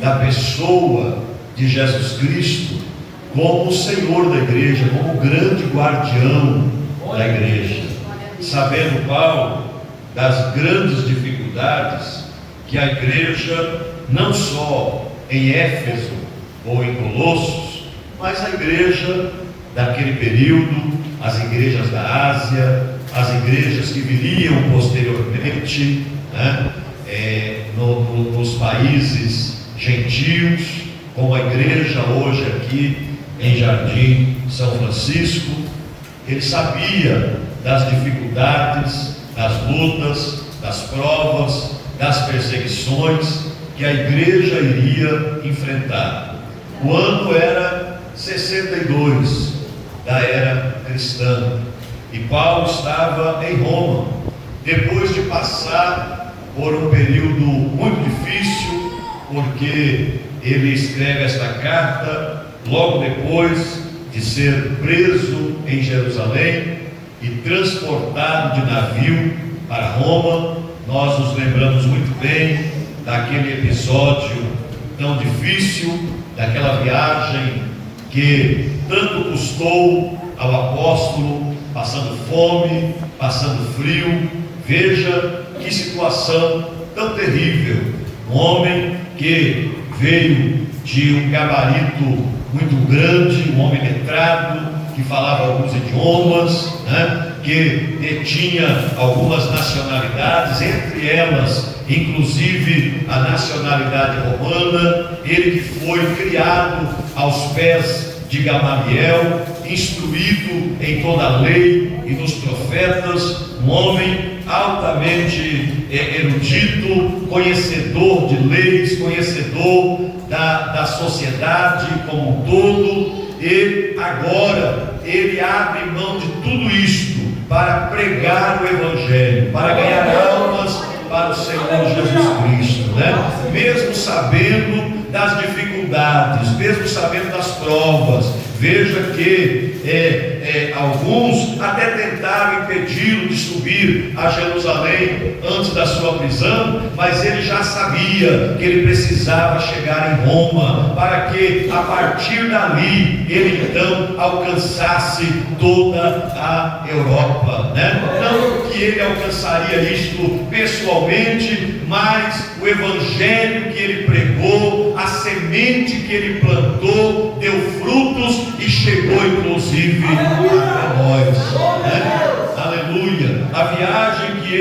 da pessoa de Jesus Cristo como o Senhor da igreja, como o grande guardião da igreja. Sabendo Paulo das grandes dificuldades que a igreja, não só em Éfeso ou em Colossos, mas a igreja daquele período, as igrejas da Ásia, as igrejas que viriam posteriormente, né, nos países gentios, como a igreja hoje aqui em Jardim São Francisco. Ele sabia das dificuldades, das lutas, das provas, das perseguições que a igreja iria enfrentar. O ano era 62 da era cristã, e Paulo estava em Roma, depois de passar por um período muito difícil, porque ele escreve esta carta logo depois de ser preso em Jerusalém e transportado de navio para Roma. Nós nos lembramos muito bem daquele episódio tão difícil, daquela viagem que tanto custou ao apóstolo, passando fome, passando frio. Veja que situação tão terrível. Um homem que veio de um gabarito muito grande, um homem letrado, que falava alguns idiomas, né? que tinha algumas nacionalidades, entre elas, inclusive a nacionalidade romana. Ele que foi criado aos pés de Gamaliel, instruído em toda a lei e nos profetas, um homem altamente erudito, conhecedor de leis, conhecedor da sociedade como um todo. E agora ele abre mão de tudo isto para pregar o Evangelho, para ganhar almas para o Senhor Jesus Cristo, né? Mesmo sabendo das dificuldades, mesmo sabendo das provas. Veja que alguns até tentaram impedi-lo de subir a Jerusalém antes da sua prisão, mas ele já sabia que ele precisava chegar em Roma, para que a partir dali ele então alcançasse toda a Europa, né? Não que ele alcançaria isto pessoalmente, mas o Evangelho que ele pregou, a semente que ele plantou, deu frutos e chegou inclusive a nós, né? Aleluia. A viagem que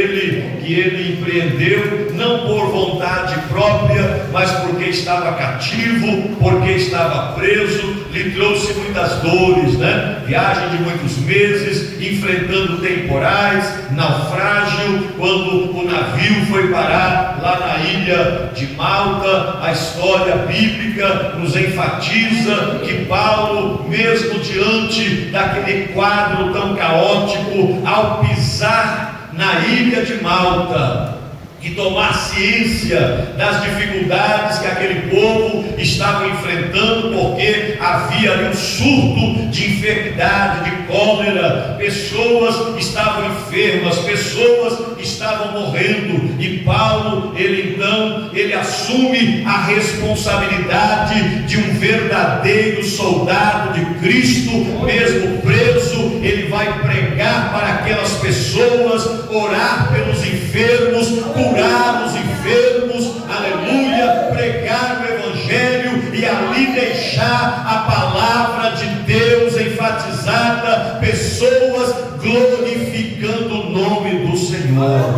ele empreendeu, não por vontade própria, mas porque estava cativo, porque estava preso, lhe trouxe muitas dores, né? Viagem de muitos meses, enfrentando temporais, naufrágio, quando o navio foi parar lá na ilha de Malta. A história bíblica nos enfatiza que Paulo, mesmo diante daquele quadro tão caótico, ao pisar na ilha de Malta e tomar ciência das dificuldades que aquele povo estava enfrentando, porque havia ali um surto de enfermidade, de cólera, pessoas estavam enfermas, pessoas estavam morrendo, e Paulo, ele assume a responsabilidade de um verdadeiro soldado de Cristo, mesmo preso. Ele vai pregar para aquelas pessoas, orar pelos enfermos, curar os enfermos, aleluia, pregar o Evangelho e ali deixar a palavra de Deus enfatizada, pessoas glorificando o nome do Senhor.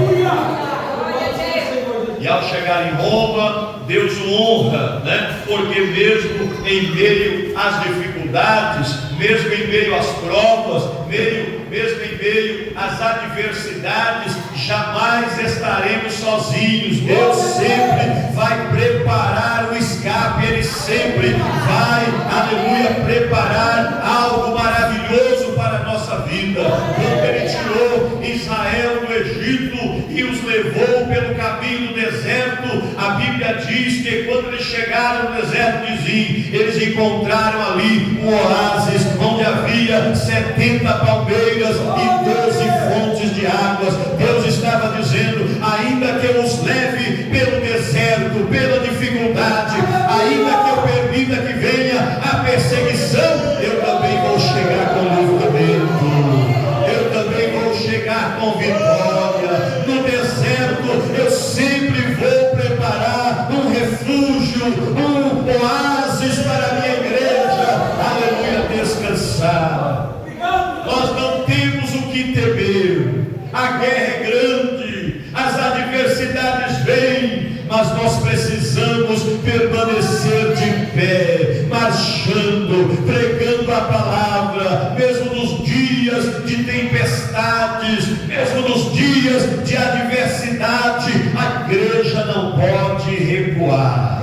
E ao chegar em Roma, Deus o honra, né? Porque mesmo em meio às dificuldades, mesmo em meio às provas, mesmo em meio às adversidades, jamais estaremos sozinhos. Deus sempre vai preparar o escape, Ele sempre vai, aleluia, preparar algo maravilhoso para a nossa vida. Quando Ele tirou Israel do Egito e os levou pelo caminho do deserto, a Bíblia diz que quando eles chegaram no deserto de Zim, eles encontraram ali um oásis onde havia 70 palmeiras e 12 fontes de águas. Deus estava dizendo: ainda que eu os leve pelo deserto, pela dificuldade, ainda que eu permita que venha a perseguição, eu também vou chegar com livramento, eu também vou chegar com vitória. No deserto eu sempre vou preparar um refúgio, um oásis para a minha igreja, aleluia, descansar. Nós não temos o que temer. A guerra é grande, as adversidades vêm, mas nós precisamos permanecer de pé, marchando, pregando a palavra, mesmo nos dias de tempestades, mesmo nos dias de adversidade. A igreja não pode recuar.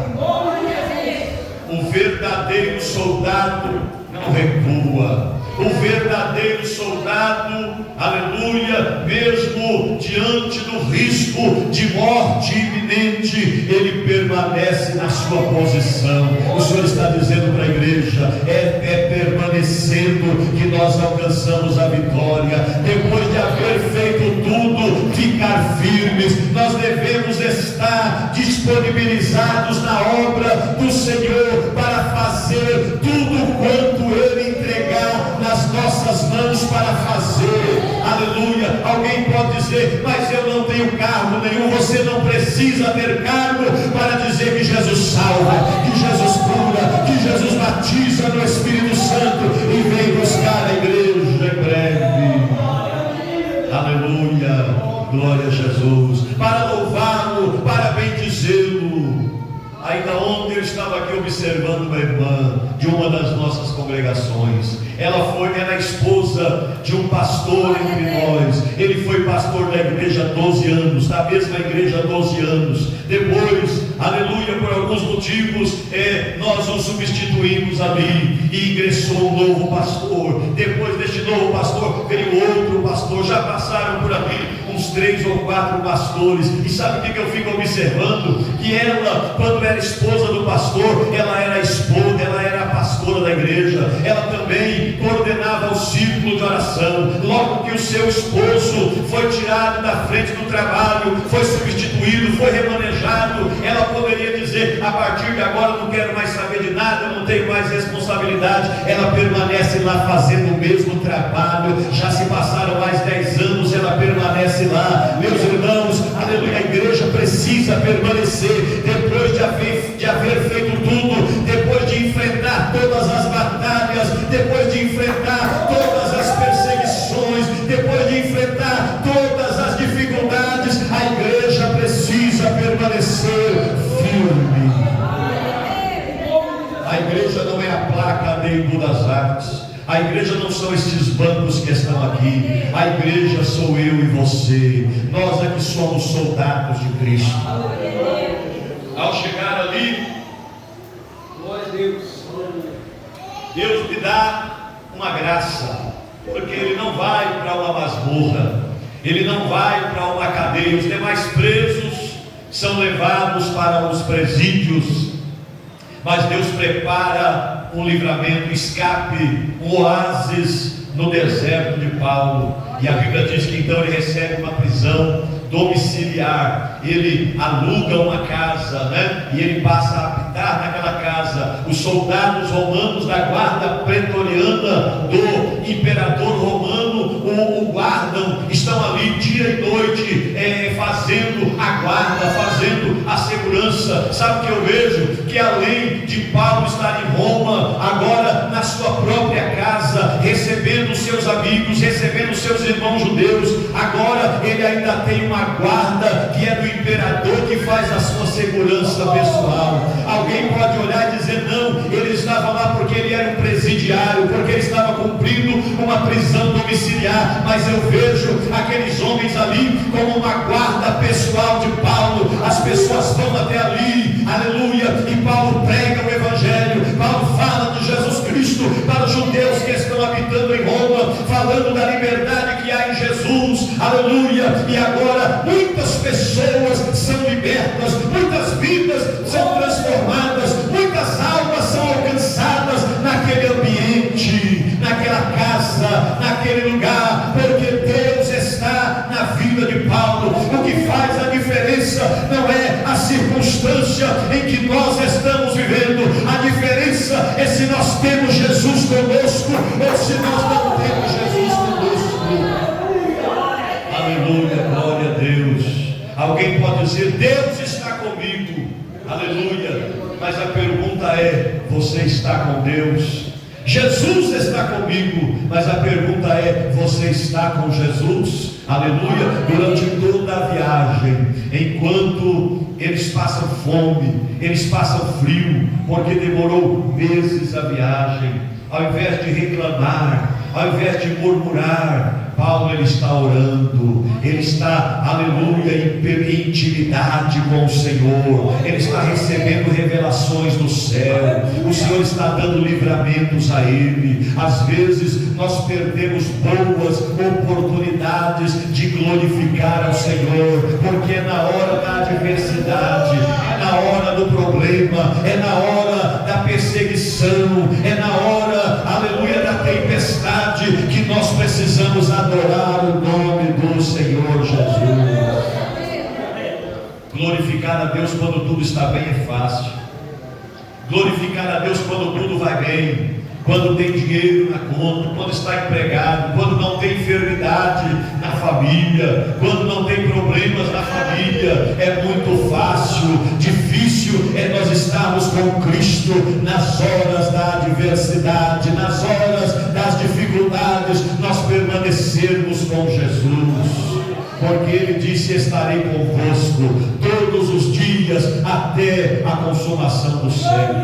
O verdadeiro soldado não recua. O verdadeiro soldado, aleluia, mesmo diante do risco de morte iminente, ele permanece na sua posição. O Senhor está dizendo para a igreja: é permanecendo que nós alcançamos a vitória. Depois de haver feito tudo, ficar firmes. Nós devemos estar disponibilizados na obra do Senhor para fazer tudo quanto Ele entregar nas nossas mãos para fazer. Aleluia. Alguém pode dizer: mas eu não tenho cargo nenhum. Você não precisa ter cargo para dizer que Jesus salva, que Jesus cura, que Jesus batiza no Espírito Santo e vem buscar a igreja em breve. Glória a Jesus. Para louvá-lo, para bendizê-lo. Ainda ontem eu estava aqui observando uma irmã de uma das nossas congregações. Ela era esposa de um pastor entre nós. Ele foi pastor da igreja há 12 anos, da mesma igreja há 12 anos. Depois, aleluia, por alguns motivos, nós o substituímos ali e ingressou um novo pastor. Depois deste novo pastor, veio outro pastor. Já passaram por ali uns 3 ou 4 pastores. E sabe o que eu fico observando? Que ela, quando era esposa do pastor, ela era a pastora da igreja. Ela também coordenava o círculo de oração. Logo que o seu esposo foi tirado da frente do trabalho, foi substituído, foi remanejado, ela poderia dizer: a partir de agora não quero mais saber de nada, não tenho mais responsabilidade. Ela permanece lá fazendo o mesmo trabalho. Já se passaram mais 10 anos, ela permanece lá. Meus irmãos, aleluia, a igreja precisa permanecer. Depois de haver feito tudo, depois de enfrentar todas as batalhas, depois de enfrentar todas as perseguições, depois de enfrentar todas as dificuldades, a igreja precisa permanecer firme. A igreja não é a placa dentro das artes. A igreja não são estes bancos que estão aqui. A igreja sou eu e você. Nós é que somos soldados de Cristo. Ao chegar ali, Glória a Deus. Deus me dá uma graça, porque Ele não vai para uma masmorra, Ele não vai para uma cadeia. Os demais presos são levados para os presídios, mas Deus prepara um livramento, escape, um oásis no deserto de Paulo. E a Bíblia diz que então ele recebe uma prisão domiciliar. Ele aluga uma casa, e ele passa a habitar naquela casa. Os soldados romanos da guarda pretoriana do imperador romano o guardam, estão ali dia e noite, fazendo a guarda, fazendo a segurança. Sabe o que eu vejo? Que além de Paulo estar em Roma, agora na sua própria casa, recebendo os seus amigos, recebendo os seus irmãos judeus, agora ele ainda tem uma guarda que é do imperador, que faz a sua segurança pessoal. Alguém pode olhar e dizer: não, ele estava lá porque ele era um presidiário, porque ele estava cumprindo uma prisão domiciliar. Mas eu vejo aqueles homens ali como uma guarda pessoal de Paulo. As pessoas vão até ali, aleluia, e Paulo prega o evangelho. Paulo fala de Jesus Cristo para os judeus que estão habitando em Roma, falando da liberdade que há em Jesus, aleluia. E agora muitas pessoas são libertas, muitas vidas são transformadas, muitas almas são alcançadas naquele ambiente, naquela casa, naquele lugar, porque Deus está na vida de Paulo. O que faz a diferença não é a circunstância em que nós estamos vivendo, a diferença é se nós temos Jesus conosco ou se nós não temos Jesus conosco. Aleluia, glória a Deus. Alguém pode dizer: Deus está comigo, aleluia, mas a pergunta é: você está com Deus? Jesus está comigo, mas a pergunta é: você está com Jesus? Aleluia. Durante toda a viagem, enquanto eles passam fome, eles passam frio, porque demorou meses a viagem, ao invés de reclamar, ao invés de murmurar, Paulo ele está orando, ele está, aleluia, em intimidade com o Senhor, ele está recebendo revelações do céu, o Senhor está dando livramentos a ele. Às vezes nós perdemos boas oportunidades de glorificar ao Senhor, porque é na hora da adversidade, é na hora do problema, é na hora da perseguição, é na hora, aleluia, da tempestade, que nós precisamos adorar o nome do Senhor Jesus. Glorificar a Deus quando tudo está bem é fácil. Glorificar a Deus quando tudo vai bem, quando tem dinheiro na conta, quando está empregado, quando não tem enfermidade na família, quando não tem problemas na família, é muito fácil. Difícil é nós estarmos com Cristo nas horas da adversidade, nas horas das dificuldades, nós permanecermos com Jesus. porque Ele disse: estarei convosco todos os dias até a consumação do século.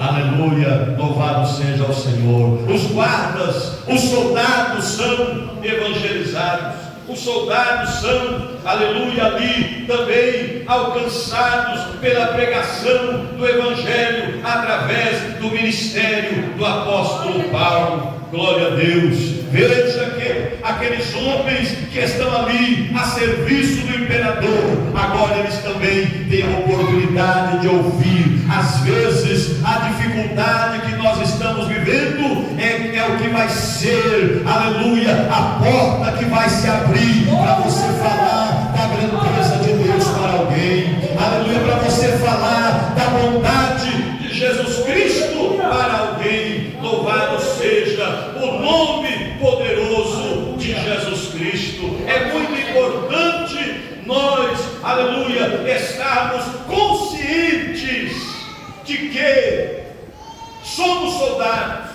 Aleluia, louvado seja o Senhor. Os guardas, os soldados são evangelizados. Os soldados são, aleluia, ali também alcançados pela pregação do Evangelho através do ministério do apóstolo Paulo. Glória a Deus. Veja que aqueles homens que estão ali a serviço do imperador, agora eles também têm a oportunidade de ouvir. Às vezes a dificuldade que nós estamos vivendo é o que vai ser, aleluia, a porta que vai se abrir para você falar da grandeza de Deus para alguém, aleluia, para você falar da bondade de Jesus Cristo para alguém. Louvado seja o nome poderoso de Jesus Cristo. É muito importante nós, aleluia, estarmos conscientes de que somos soldados.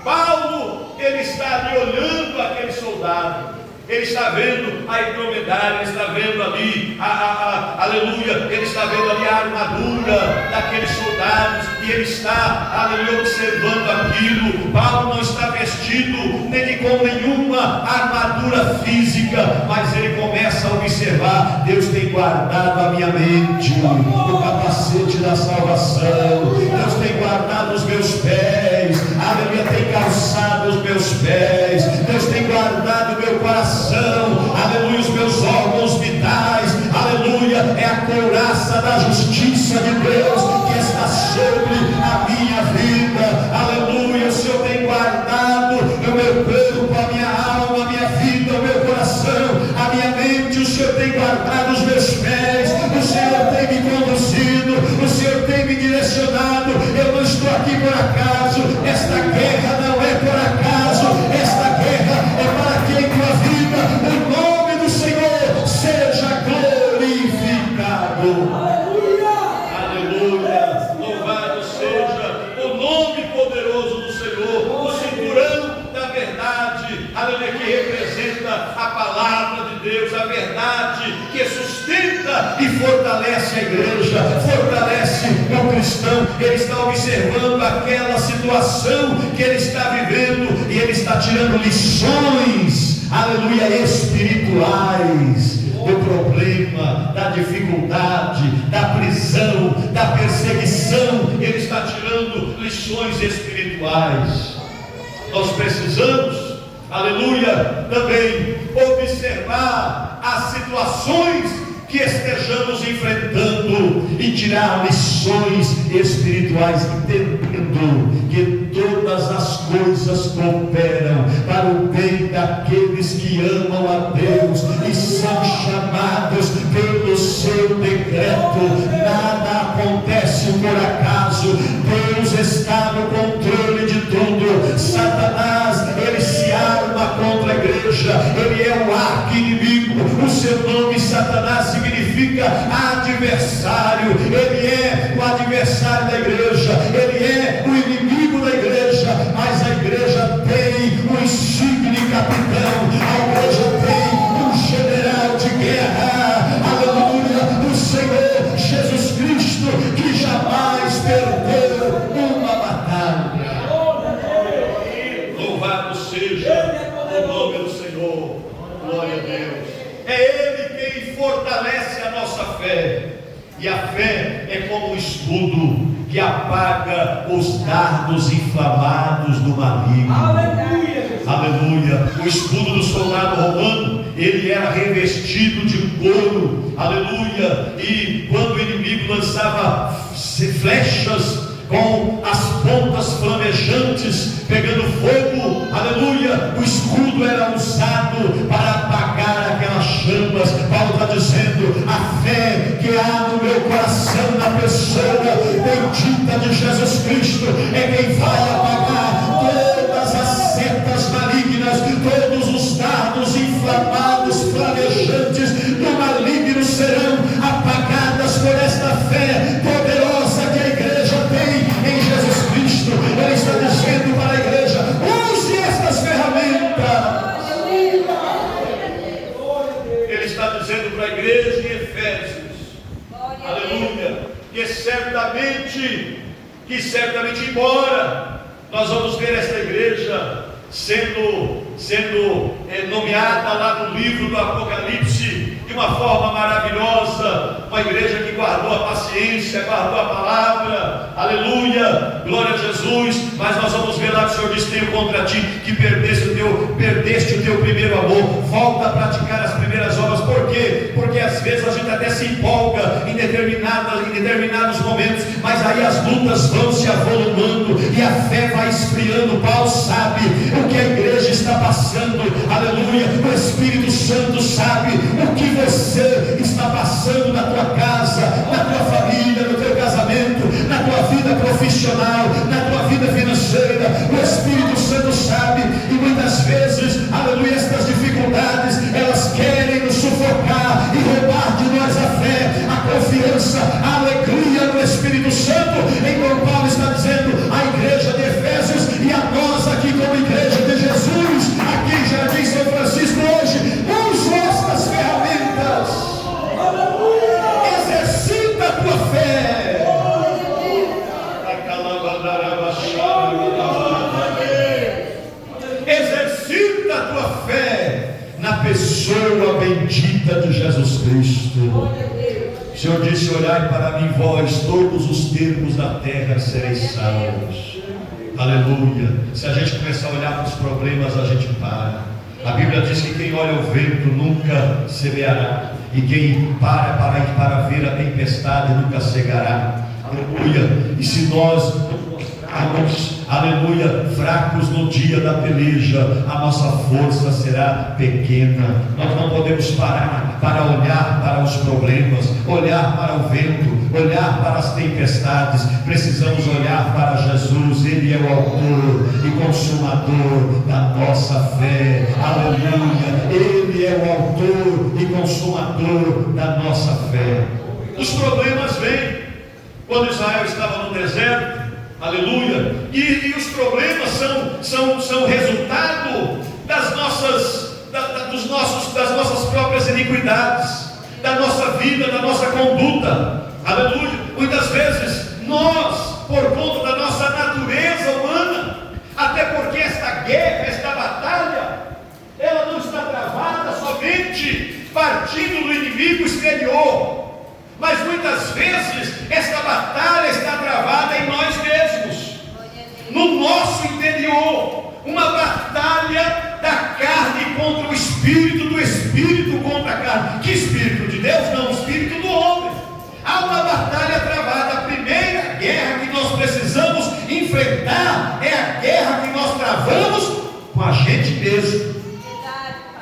Paulo, ele está ali olhando aquele soldado. Ele está vendo a hidromedária, ele está vendo ali, aleluia, ele está vendo ali a armadura daqueles soldados, e ele está, aleluia, observando aquilo. Paulo não está vestido nem com nenhuma armadura física, mas ele começa a observar: Deus tem guardado a minha mente, o capacete da salvação, Deus tem guardado os meus pés, aleluia, tem calçado os meus pés, Deus tem guardado o meu coração, aleluia, os meus órgãos vitais, aleluia, é a couraça da justiça de Deus que está sobre a minha vida, aleluia. O Senhor tem guardado o meu corpo, a minha alma, a minha vida, o meu coração, a minha mente. O Senhor tem guardado os meus pés, o Senhor tem me conduzido, o Senhor tem me direcionado. Eu não estou aqui por acaso, esta guerra não é por acaso, esta guerra é para que em tua vida o nome do Senhor seja glorificado. Aleluia, louvado seja o nome poderoso do Senhor, o cinturão da verdade, aleluia, que representa a palavra de Deus, a verdade que sustenta e fortalece a igreja, fortalece o cristão. Ele está observando aquela situação que ele está vivendo e ele está tirando lições, aleluia, espirituais do problema, da dificuldade, da prisão, da perseguição. Ele está tirando lições espirituais. Nós precisamos, aleluia, também observar as situações que estejamos enfrentando e tirar lições espirituais, entendendo que todas as coisas cooperam para o bem daqueles que amam a Deus e são chamados pelo seu decreto. Nada acontece por acaso, Deus está no controle de tudo. Satanás, ele se arma contra a igreja, ele é o arqui-inimigo. O seu nome, Satanás, significa adversário. Ele é o adversário da igreja, ele é o inimigo da igreja, mas a igreja tem um insigne capitão, a igreja tem um general de guerra, aleluia, o Senhor Jesus Cristo, que jamais perdeu uma batalha. Louvado seja o nome do Senhor. Glória a Deus. É Ele quem fortalece a nossa fé. E a fé é como um escudo que apaga os dardos inflamados do maligno. Aleluia. Aleluia. O escudo do soldado romano, ele era revestido de couro. Aleluia. E quando o inimigo lançava flechas com as pontas flamejantes pegando fogo, aleluia, o escudo era usado para apagar aquelas chamas. Paulo está dizendo: a fé que há no meu coração, na pessoa bendita de Jesus Cristo, é quem vai apagar todas as setas malignas, todos os dardos inflamados, flamejantes do maligno serão apagadas por esta fé poderosa que a igreja tem em Jesus Cristo. Ele está dizendo para a igreja: use estas ferramentas. está dizendo para a igreja em Efésios, aleluia, que certamente, embora nós vamos ver esta igreja sendo nomeada lá no livro do Apocalipse de uma forma maravilhosa, uma igreja que guardou a paciência, guardou a palavra, aleluia, glória a Jesus. Mas nós vamos ver lá que o Senhor diz: tenho contra ti que perdeste o teu primeiro amor. Volta a praticar as primeiras obras. Por quê? Porque às vezes a gente até se empolga em determinados momentos, mas aí as lutas vão se avolumando e a fé vai esfriando. Paulo sabe o que a igreja está passando, aleluia. O Espírito Santo sabe o que você está passando na tua casa, na tua família, no teu casamento, na tua vida profissional, na tua vida financeira. O Espírito Santo sabe, e muitas vezes, aleluia, estas dificuldades, elas querem nos sufocar e roubar de nós a fé, a confiança, a alegria no Espírito Santo. Então Paulo está dizendo à igreja de Efésios e a nós aqui como igreja de Jesus, aqui em Jardim São Francisco hoje: use estas ferramentas, exercita a tua fé. Exercita a tua fé na pessoa bendita de Jesus Cristo. O Senhor disse: olhai para mim, vós, todos os termos da terra sereis salvos. Aleluia. Se a gente começar a olhar para os problemas, a gente para. A Bíblia diz que quem olha o vento nunca semeará, e quem para ver a tempestade nunca cegará. Aleluia. E se nós aleluia, fracos no dia da peleja, a nossa força será pequena. Nós não podemos parar para olhar para os problemas, olhar para o vento, olhar para as tempestades. Precisamos olhar para Jesus. Ele é o autor e consumador da nossa fé. Aleluia. Ele é o autor e consumador da nossa fé. Os problemas vêm. Quando Israel estava no deserto, aleluia, e os problemas são resultado das nossas próprias iniquidades, da nossa vida, da nossa conduta, aleluia. Muitas vezes nós, por conta da nossa natureza humana, até porque esta guerra, esta batalha, ela não está travada somente partindo do inimigo exterior, mas muitas vezes esta batalha está travada em nós mesmos, no nosso interior. Uma batalha da carne contra o espírito, do espírito contra a carne. Que espírito de Deus? Não, o espírito do homem. Há uma batalha travada. A primeira guerra que nós precisamos enfrentar é a guerra que nós travamos com a gente mesmo.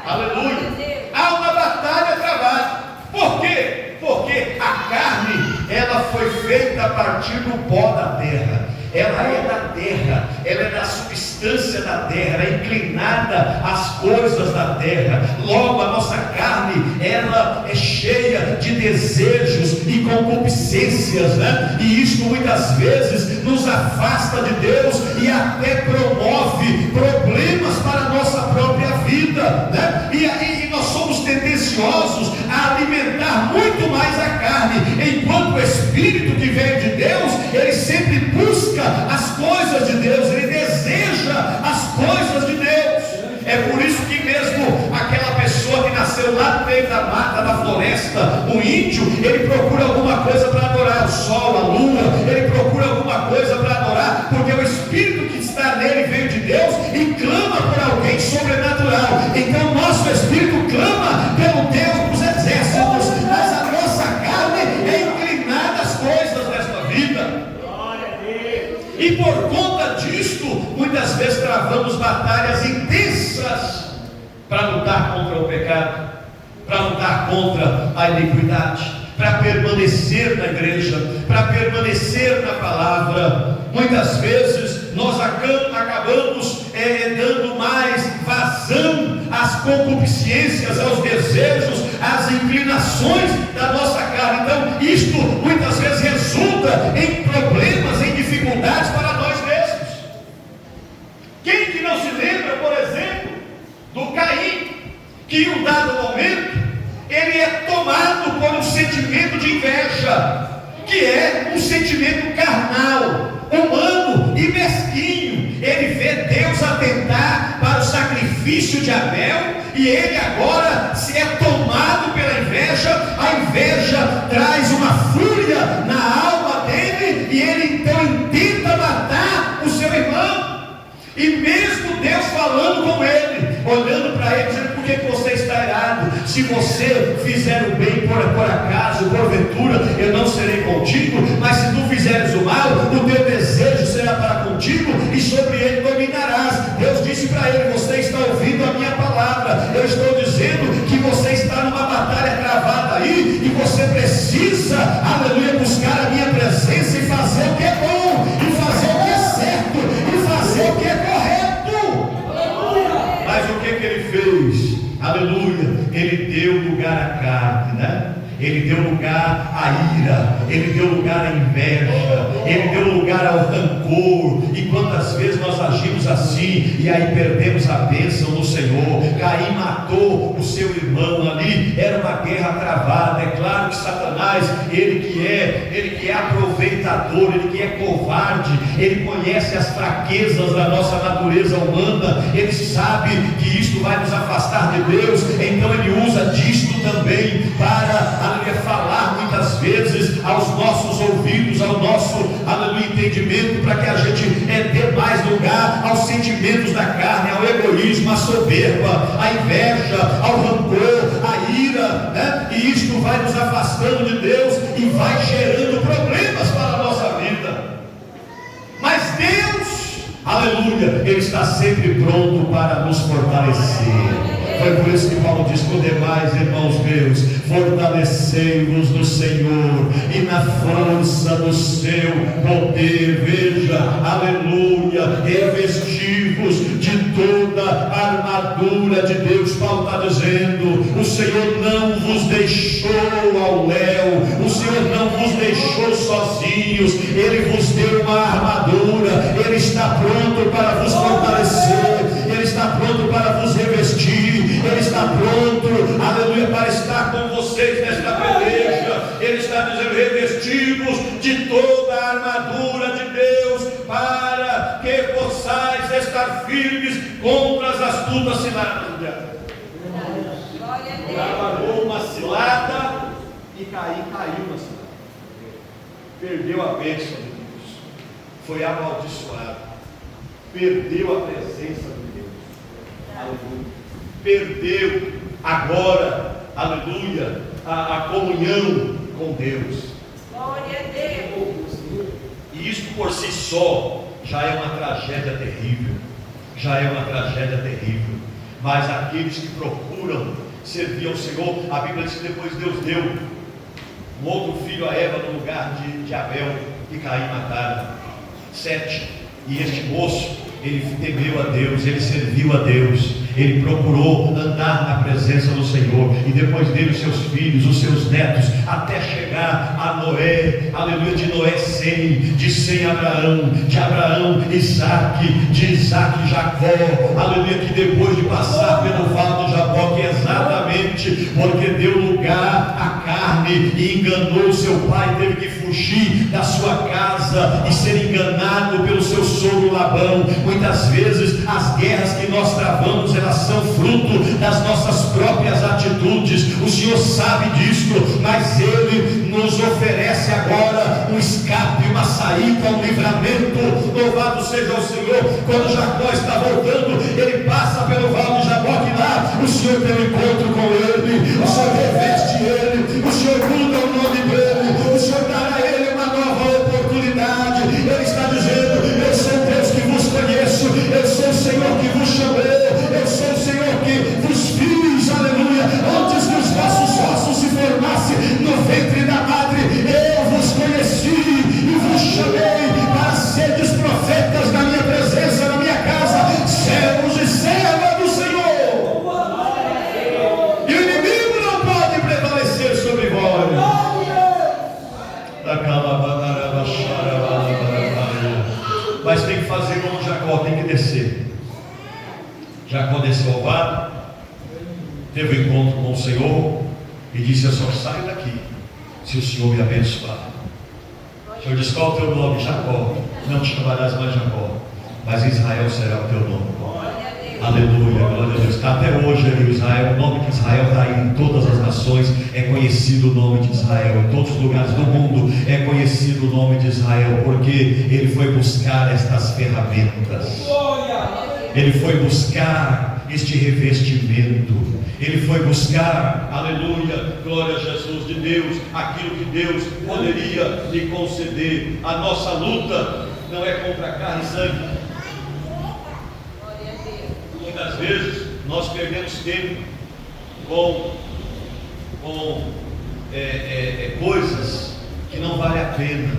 Aleluia. Há uma batalha travada. Por quê? Porque a carne, ela foi feita a partir do pó da terra. Ela é da terra, ela é da substância da terra, ela é inclinada às coisas da terra. Logo, a nossa carne, ela é cheia de desejos e concupiscências, né? E isto muitas vezes nos afasta de Deus e até promove problemas para a nossa própria vida, né? E nós somos tendenciosos a alimentar muito mais a carne, enquanto o Espírito que veio de Deus, ele sempre busca as coisas de Deus, ele deseja as coisas de Deus. É por isso que mesmo aquela pessoa que nasceu lá no meio da mata, da floresta, o índio, ele procura alguma coisa para adorar, o sol, a lua, ele procura alguma coisa para adorar, porque o Espírito que está nele veio de Deus e clama por alguém sobrenatural. Então nosso Espírito clama pelo Deus dos exércitos, mas a nossa carne é inclinada às coisas desta vida. E por conta disto, muitas vezes travamos batalhas intensas para lutar contra o pecado, para lutar contra a iniquidade, para permanecer na igreja, para permanecer na palavra. Muitas vezes nós acabamos dando mais vazão às concupiscências, aos desejos, às inclinações da nossa carne. Então isto muitas vezes resulta em problemas, em dificuldades para nós mesmos. Quem que não se lembra, por exemplo, do Caim, que em um dado momento ele sentimento de inveja, que é um sentimento carnal, humano e mesquinho. Ele vê Deus atentar para o sacrifício de Abel, e ele agora se é tomado pela inveja. A inveja traz uma fúria na alma dele, e ele então intenta matar o seu irmão. E mesmo Deus falando com ele, olhando para ele, dizendo: por que você está irado? Se você fizer o bem por acaso, porventura, eu não serei contigo, mas se tu fizeres o mal, o teu desejo será para contigo, e sobre ele dominarás. Deus disse para ele: você está ouvindo a minha palavra, eu estou dizendo que você está numa batalha travada aí, e você precisa, aleluia, buscar a minha presença e fazer o que é bom, e fazer o que é certo, e fazer o que é correto. Mas o que ele fez? Aleluia, ele deu lugar à carne, né? Ele deu lugar à ira, ele deu lugar à inveja, ele deu lugar ao rancor. E quantas vezes nós agimos assim, e aí perdemos a bênção do Senhor. Caim matou o seu irmão ali, era uma guerra travada. É claro que Satanás, ele que é aproveitador, ele que é covarde, ele conhece as fraquezas da nossa natureza humana, ele sabe que isto vai nos afastar de Deus, então ele usa disto também para falar muitas vezes aos nossos ouvidos, ao nosso entendimento, para que a gente dê mais lugar aos sentimentos da carne, ao egoísmo, à soberba, à inveja, ao rancor, à ira, né? E isto vai nos afastando de Deus e vai gerando problemas para a nossa vida. Mas Deus, aleluia, Ele está sempre pronto para nos fortalecer. Foi por isso que Paulo diz: por demais, irmãos meus, fortalecei-vos no Senhor e na força do seu poder. Veja, aleluia, revestivos de toda a armadura de Deus. Paulo está dizendo: o Senhor não vos deixou ao léu, o Senhor não vos deixou sozinhos, Ele vos deu uma armadura, Ele está pronto para vos fortalecer, Ele está pronto para vos revestir, Ele está pronto, aleluia, para estar com vocês nesta peleja. Ele está dizendo: revestivos de toda a armadura de Deus, para que possais estar firmes contra as astutas ciladas do diabo. Trabalhou uma cilada e caiu na cilada, perdeu a bênção de Deus, foi amaldiçoado, perdeu a presença de Deus, aleluia. Perdeu agora, aleluia, a comunhão com Deus. Glória a Deus. E isso por si só já é uma tragédia terrível. Já é uma tragédia terrível. Mas aqueles que procuram servir ao Senhor, a Bíblia diz que depois Deus deu um outro filho a Eva no lugar de Abel, e Caim mataram 7. E este moço, ele temeu a Deus, ele serviu a Deus, ele procurou andar na presença do Senhor, e depois dele os seus filhos, os seus netos, até chegar a Noé, aleluia, de Noé Sem, de Sem Abraão, de Abraão Isaac, de Isaac Jacó, aleluia, que depois de passar pelo vale do Jabó, que exatamente porque deu lugar à carne e enganou o seu pai, teve que fugir da sua casa e ser enganado pelo seu sogro Labão. Muitas vezes as guerras que nós travamos, elas são fruto das nossas próprias atitudes. O Senhor sabe disto, mas Ele nos oferece agora um escape, uma saída, um livramento. Louvado seja o Senhor. Quando Jacó está voltando, ele passa pelo vale de Jaboque, lá o Senhor tem um encontro com ele, o Senhor reveste ele, o Senhor muda o nome dele, o Senhor dará a ele uma nova oportunidade. Ele está dizendo: eu sou Deus que vos conheço, eu sou o Senhor que vos chamei, eu sou o Senhor que vos fiz, aleluia, antes que os vossos ossos se formassem no ventre da madre, eu vos conheci e vos chamei para seres profetas na minha presença, na minha casa, servos e servas do Senhor. E o inimigo não pode prevalecer sobre vós. Mas tem que fazer como Jacó, tem que descer. Jacó desceu ao vale, teve um encontro com o Senhor e disse: eu só saio daqui se o Senhor me abençoar. O Senhor diz: qual é o teu nome? Jacó. Não te chamarás mais Jacó, mas Israel será o teu nome. Aleluia, glória a Deus. Até hoje, Israel, o nome de Israel está aí em todas as nações. É conhecido o nome de Israel em todos os lugares do mundo. É conhecido o nome de Israel porque ele foi buscar estas ferramentas. Ele foi buscar este revestimento. Ele foi buscar, aleluia, glória a Jesus, de Deus, aquilo que Deus poderia lhe conceder. A nossa luta não é contra carne e sangue. Muitas vezes nós perdemos tempo com coisas que não valem a pena,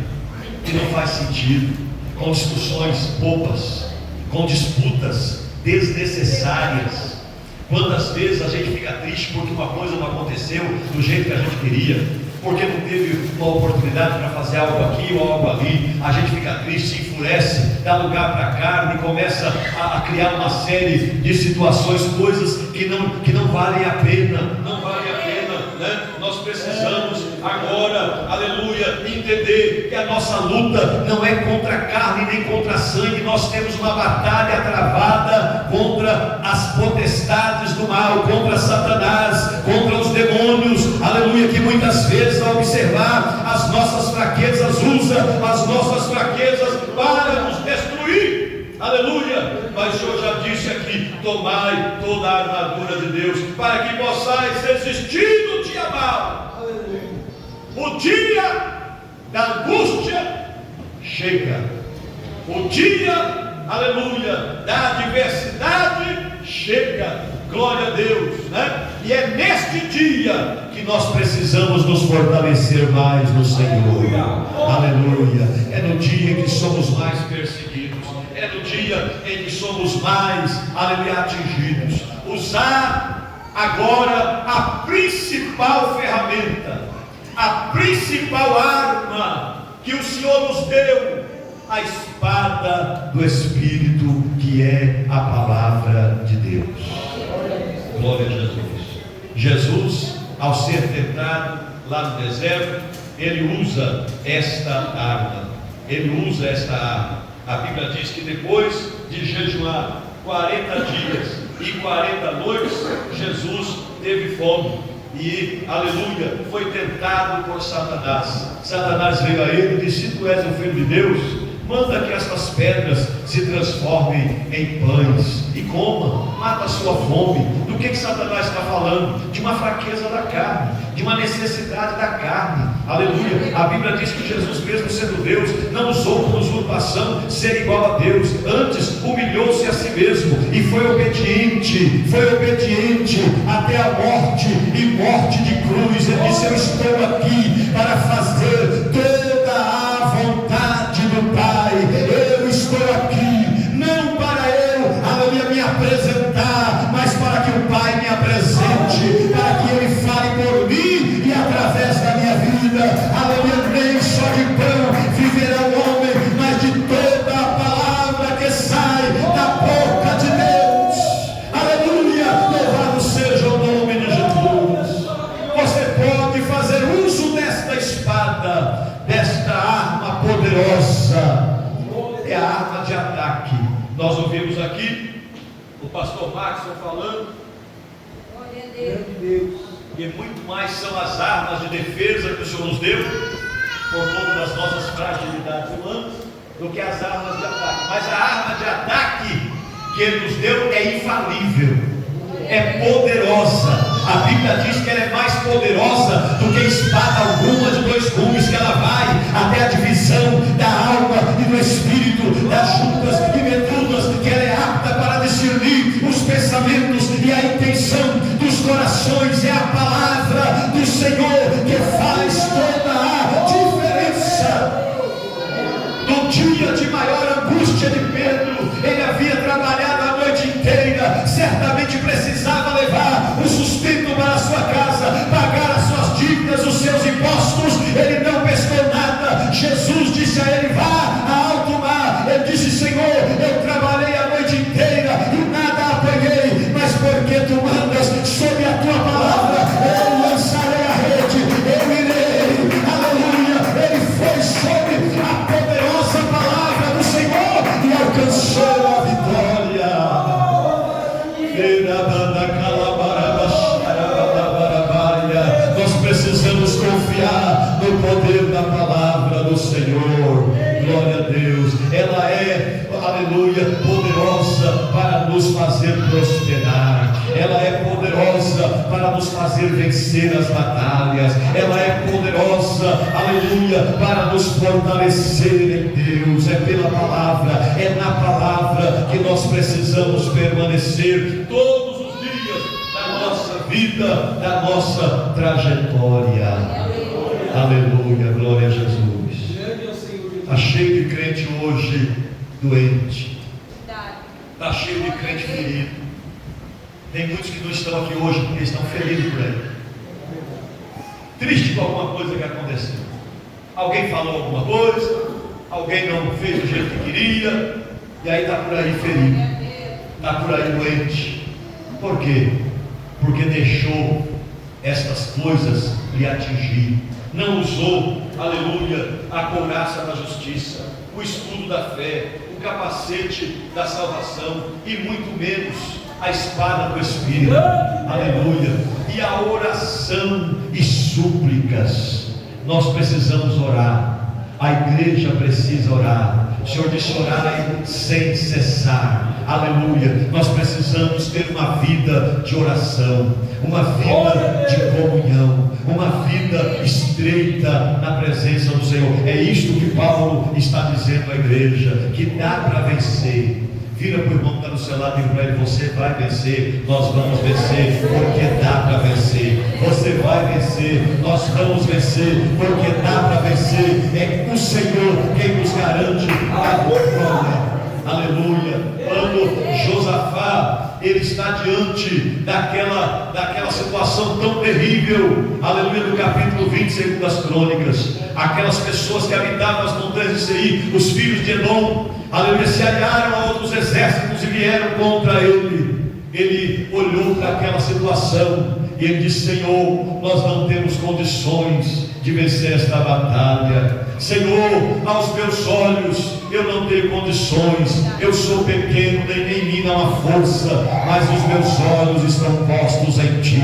que não faz sentido, com discussões bobas, com disputas desnecessárias. Quantas vezes a gente fica triste porque uma coisa não aconteceu do jeito que a gente queria, porque não teve uma oportunidade para fazer algo aqui ou algo ali. A gente fica triste, se enfurece, dá lugar para a carne, começa a criar uma série de situações, coisas que não valem a pena, né? Nós precisamos agora, aleluia, entender que a nossa luta não é contra a carne nem contra sangue. Nós temos uma batalha travada contra as potestades do mal, contra Satanás, contra os demônios, aleluia, que muitas vezes, ao observar as nossas fraquezas, usa as nossas fraquezas para nos destruir, aleluia. Mas o Senhor já disse aqui: tomai toda a armadura de Deus, para que possais resistir no dia mau. O dia da angústia chega, o dia, aleluia, da adversidade chega, glória a Deus, né? E é neste dia que nós precisamos nos fortalecer mais no Senhor, aleluia. É no dia em que somos mais perseguidos, é no dia em que somos mais, aleluia, atingidos. Usar agora a principal ferramenta, a principal arma que o Senhor nos deu, a espada do Espírito, que é a palavra de Deus. Glória a Jesus. Jesus, ao ser tentado lá no deserto, ele usa esta arma. A Bíblia diz que depois de jejuar 40 dias e 40 noites, Jesus teve fome. E, aleluia, foi tentado por Satanás. Satanás veio a ele e disse: se tu és o Filho de Deus, manda que estas pedras se transformem em pães e coma, mata a sua fome. Do que Satanás está falando? De uma fraqueza da carne, de uma necessidade da carne, aleluia. A Bíblia diz que Jesus, mesmo sendo Deus, não usou como usurpação ser igual a Deus, antes humilhou-se a si mesmo e foi obediente até a morte, e morte de cruz. Ele disse: eu estou aqui para fazer toda a vontade do Pai. Eu estou aqui não para aleluia, me apresentar, mas para que o Pai me apresente, para que Ele fale por mim e através da minha vida. Aleluia, nem só de pão viverá o homem, mas de toda a palavra que sai da boca de Deus. Aleluia, louvado seja o nome de Jesus. Você pode fazer uso desta espada, desta arma poderosa. É a arma de ataque. Nós ouvimos aqui o pastor Maxson falando que muito mais são as armas de defesa que o Senhor nos deu, por conta das nossas fragilidades humanas, do que as armas de ataque. Mas a arma de ataque que Ele nos deu é infalível, é poderosa. A Bíblia diz que ela é mais poderosa do que espada alguma de dois gumes, que ela vai até a divisão da alma e do espírito, das juntas e medulas, que ela é apta para discernir os pensamentos e a intenção dos corações. É a palavra do Senhor que faz toda a diferença. No dia de maior angústia de Pedro, ele havia trabalhado a noite inteira, certamente precisava levar o sustento para a sua casa, pagar as suas dívidas, os seus impostos. Ele não pescou nada. Jesus disse a ele: vá a alto mar. Ele disse: Senhor, eu trabalhei a noite inteira e nada apanhei, mas porque tu mandas, sob a tua palavra, eu lançarei a rede, eu irei aleluia, poderosa para nos fazer prosperar. Ela é poderosa para nos fazer vencer as batalhas. Ela é poderosa, aleluia, para nos fortalecer em Deus. É pela palavra, é na palavra que nós precisamos permanecer todos os dias da nossa vida, da nossa trajetória. Aleluia, glória a Jesus. Está cheio de crente hoje doente. Está cheio de crente ferido. Tem muitos que não estão aqui hoje porque estão feridos por aí. Triste com alguma coisa que aconteceu. Alguém falou alguma coisa, alguém não fez do jeito que queria, e aí está por aí ferido, está por aí doente. Por quê? Porque deixou estas coisas lhe atingir. Não usou, aleluia, a couraça da justiça, o escudo da fé, o capacete da salvação, e muito menos a espada do Espírito, aleluia, e a oração e súplicas. Nós precisamos orar, a igreja precisa orar. O Senhor disse: orai sem cessar, aleluia. Nós precisamos ter uma vida de oração, uma vida de comunhão, uma vida estreita na presença do Senhor. É isto que Paulo está dizendo à igreja, que dá para vencer. Vira para o irmão que está no seu lado e diga para ele: você vai vencer, nós vamos vencer, porque dá para vencer. Você vai vencer, nós vamos vencer, porque dá para vencer. É o Senhor quem nos garante a vitória. Aleluia. Quando Josafá, ele está diante daquela situação tão terrível, aleluia, do capítulo 22 das Crônicas, aquelas pessoas que habitavam as montanhas de Seir, os filhos de Edom, aleluia, se aliaram a outros exércitos e vieram contra ele. Ele olhou para aquela situação e ele disse: Senhor, nós não temos condições de vencer esta batalha. Senhor, aos meus olhos eu não tenho condições, eu sou pequeno, nem em mim não há força, mas os meus olhos estão postos em Ti,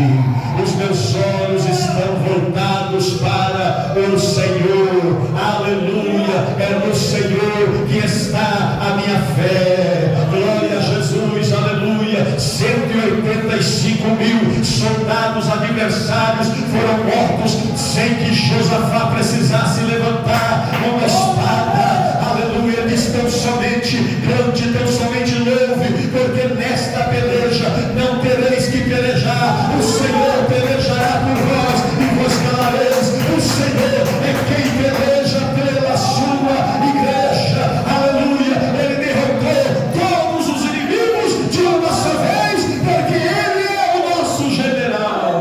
os meus olhos estão voltados para o Senhor, aleluia, é no Senhor que está a minha fé. Glória a Jesus, aleluia. 185 mil soldados adversários foram mortos sem que Josafá precisasse levantar uma espada, aleluia. Diz: tão somente grande, tão somente louve, porque nesta peleja não tereis que pelejar, o Senhor pelejará por vós e vos calareis. O Senhor é quem peleja pela sua igreja, aleluia. Ele derrotou todos os inimigos de uma só vez, porque Ele é o nosso general.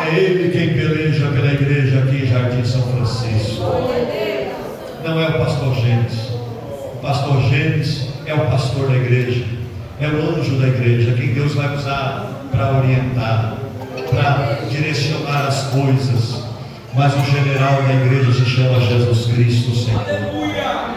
É Ele quem peleja pela igreja aqui em Jardim São Francisco. Não é o pastor Gênesis. O pastor Gênesis é o pastor da igreja, é o anjo da igreja, quem Deus vai usar para orientar, para direcionar as coisas. Mas o general da igreja se chama Jesus Cristo, Senhor.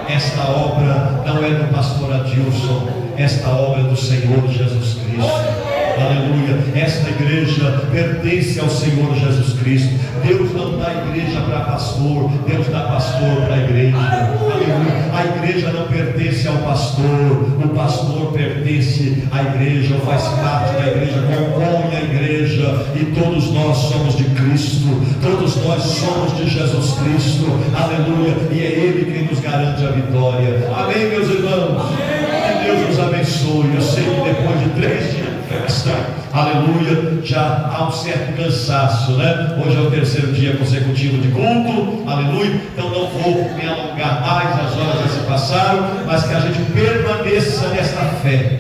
Esta obra não é do pastor Adilson, esta obra é do Senhor Jesus Cristo. Aleluia. Esta igreja pertence ao Senhor Jesus Cristo. Deus não dá igreja para pastor, Deus dá pastor para a igreja. Aleluia. A igreja não pertence ao pastor, o pastor pertence à igreja, faz parte da igreja, compõe a igreja, e todos nós somos de Cristo, todos nós somos de Jesus Cristo. Aleluia. E é Ele quem nos garante a vitória. Amém, meus irmãos? Que Deus nos abençoe. Eu sei que depois de 3 dias festa, aleluia, já há um certo cansaço, né? Hoje é o 3º dia consecutivo de culto, aleluia. Então não vou me alongar mais, as horas já se passaram, mas que a gente permaneça nesta fé,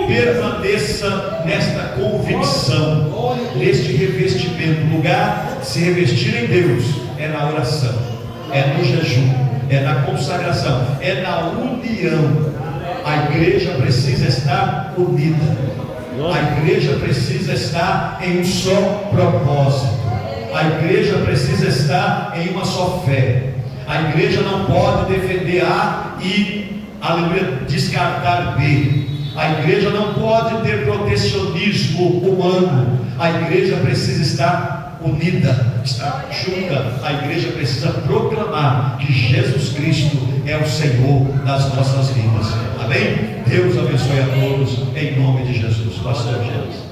permaneça nesta convicção, neste revestimento. O lugar de se revestir em Deus é na oração, é no jejum, é na consagração, é na união. A igreja precisa estar unida. A igreja precisa estar em um só propósito. A igreja precisa estar em uma só fé. A igreja não pode defender A e, aleluia, descartar B. A igreja não pode ter protecionismo humano. A igreja precisa estar unida, está junta. A igreja precisa proclamar que Jesus Cristo é o Senhor das nossas vidas. Amém? Deus abençoe a todos, em nome de Jesus. Pastor Jesus.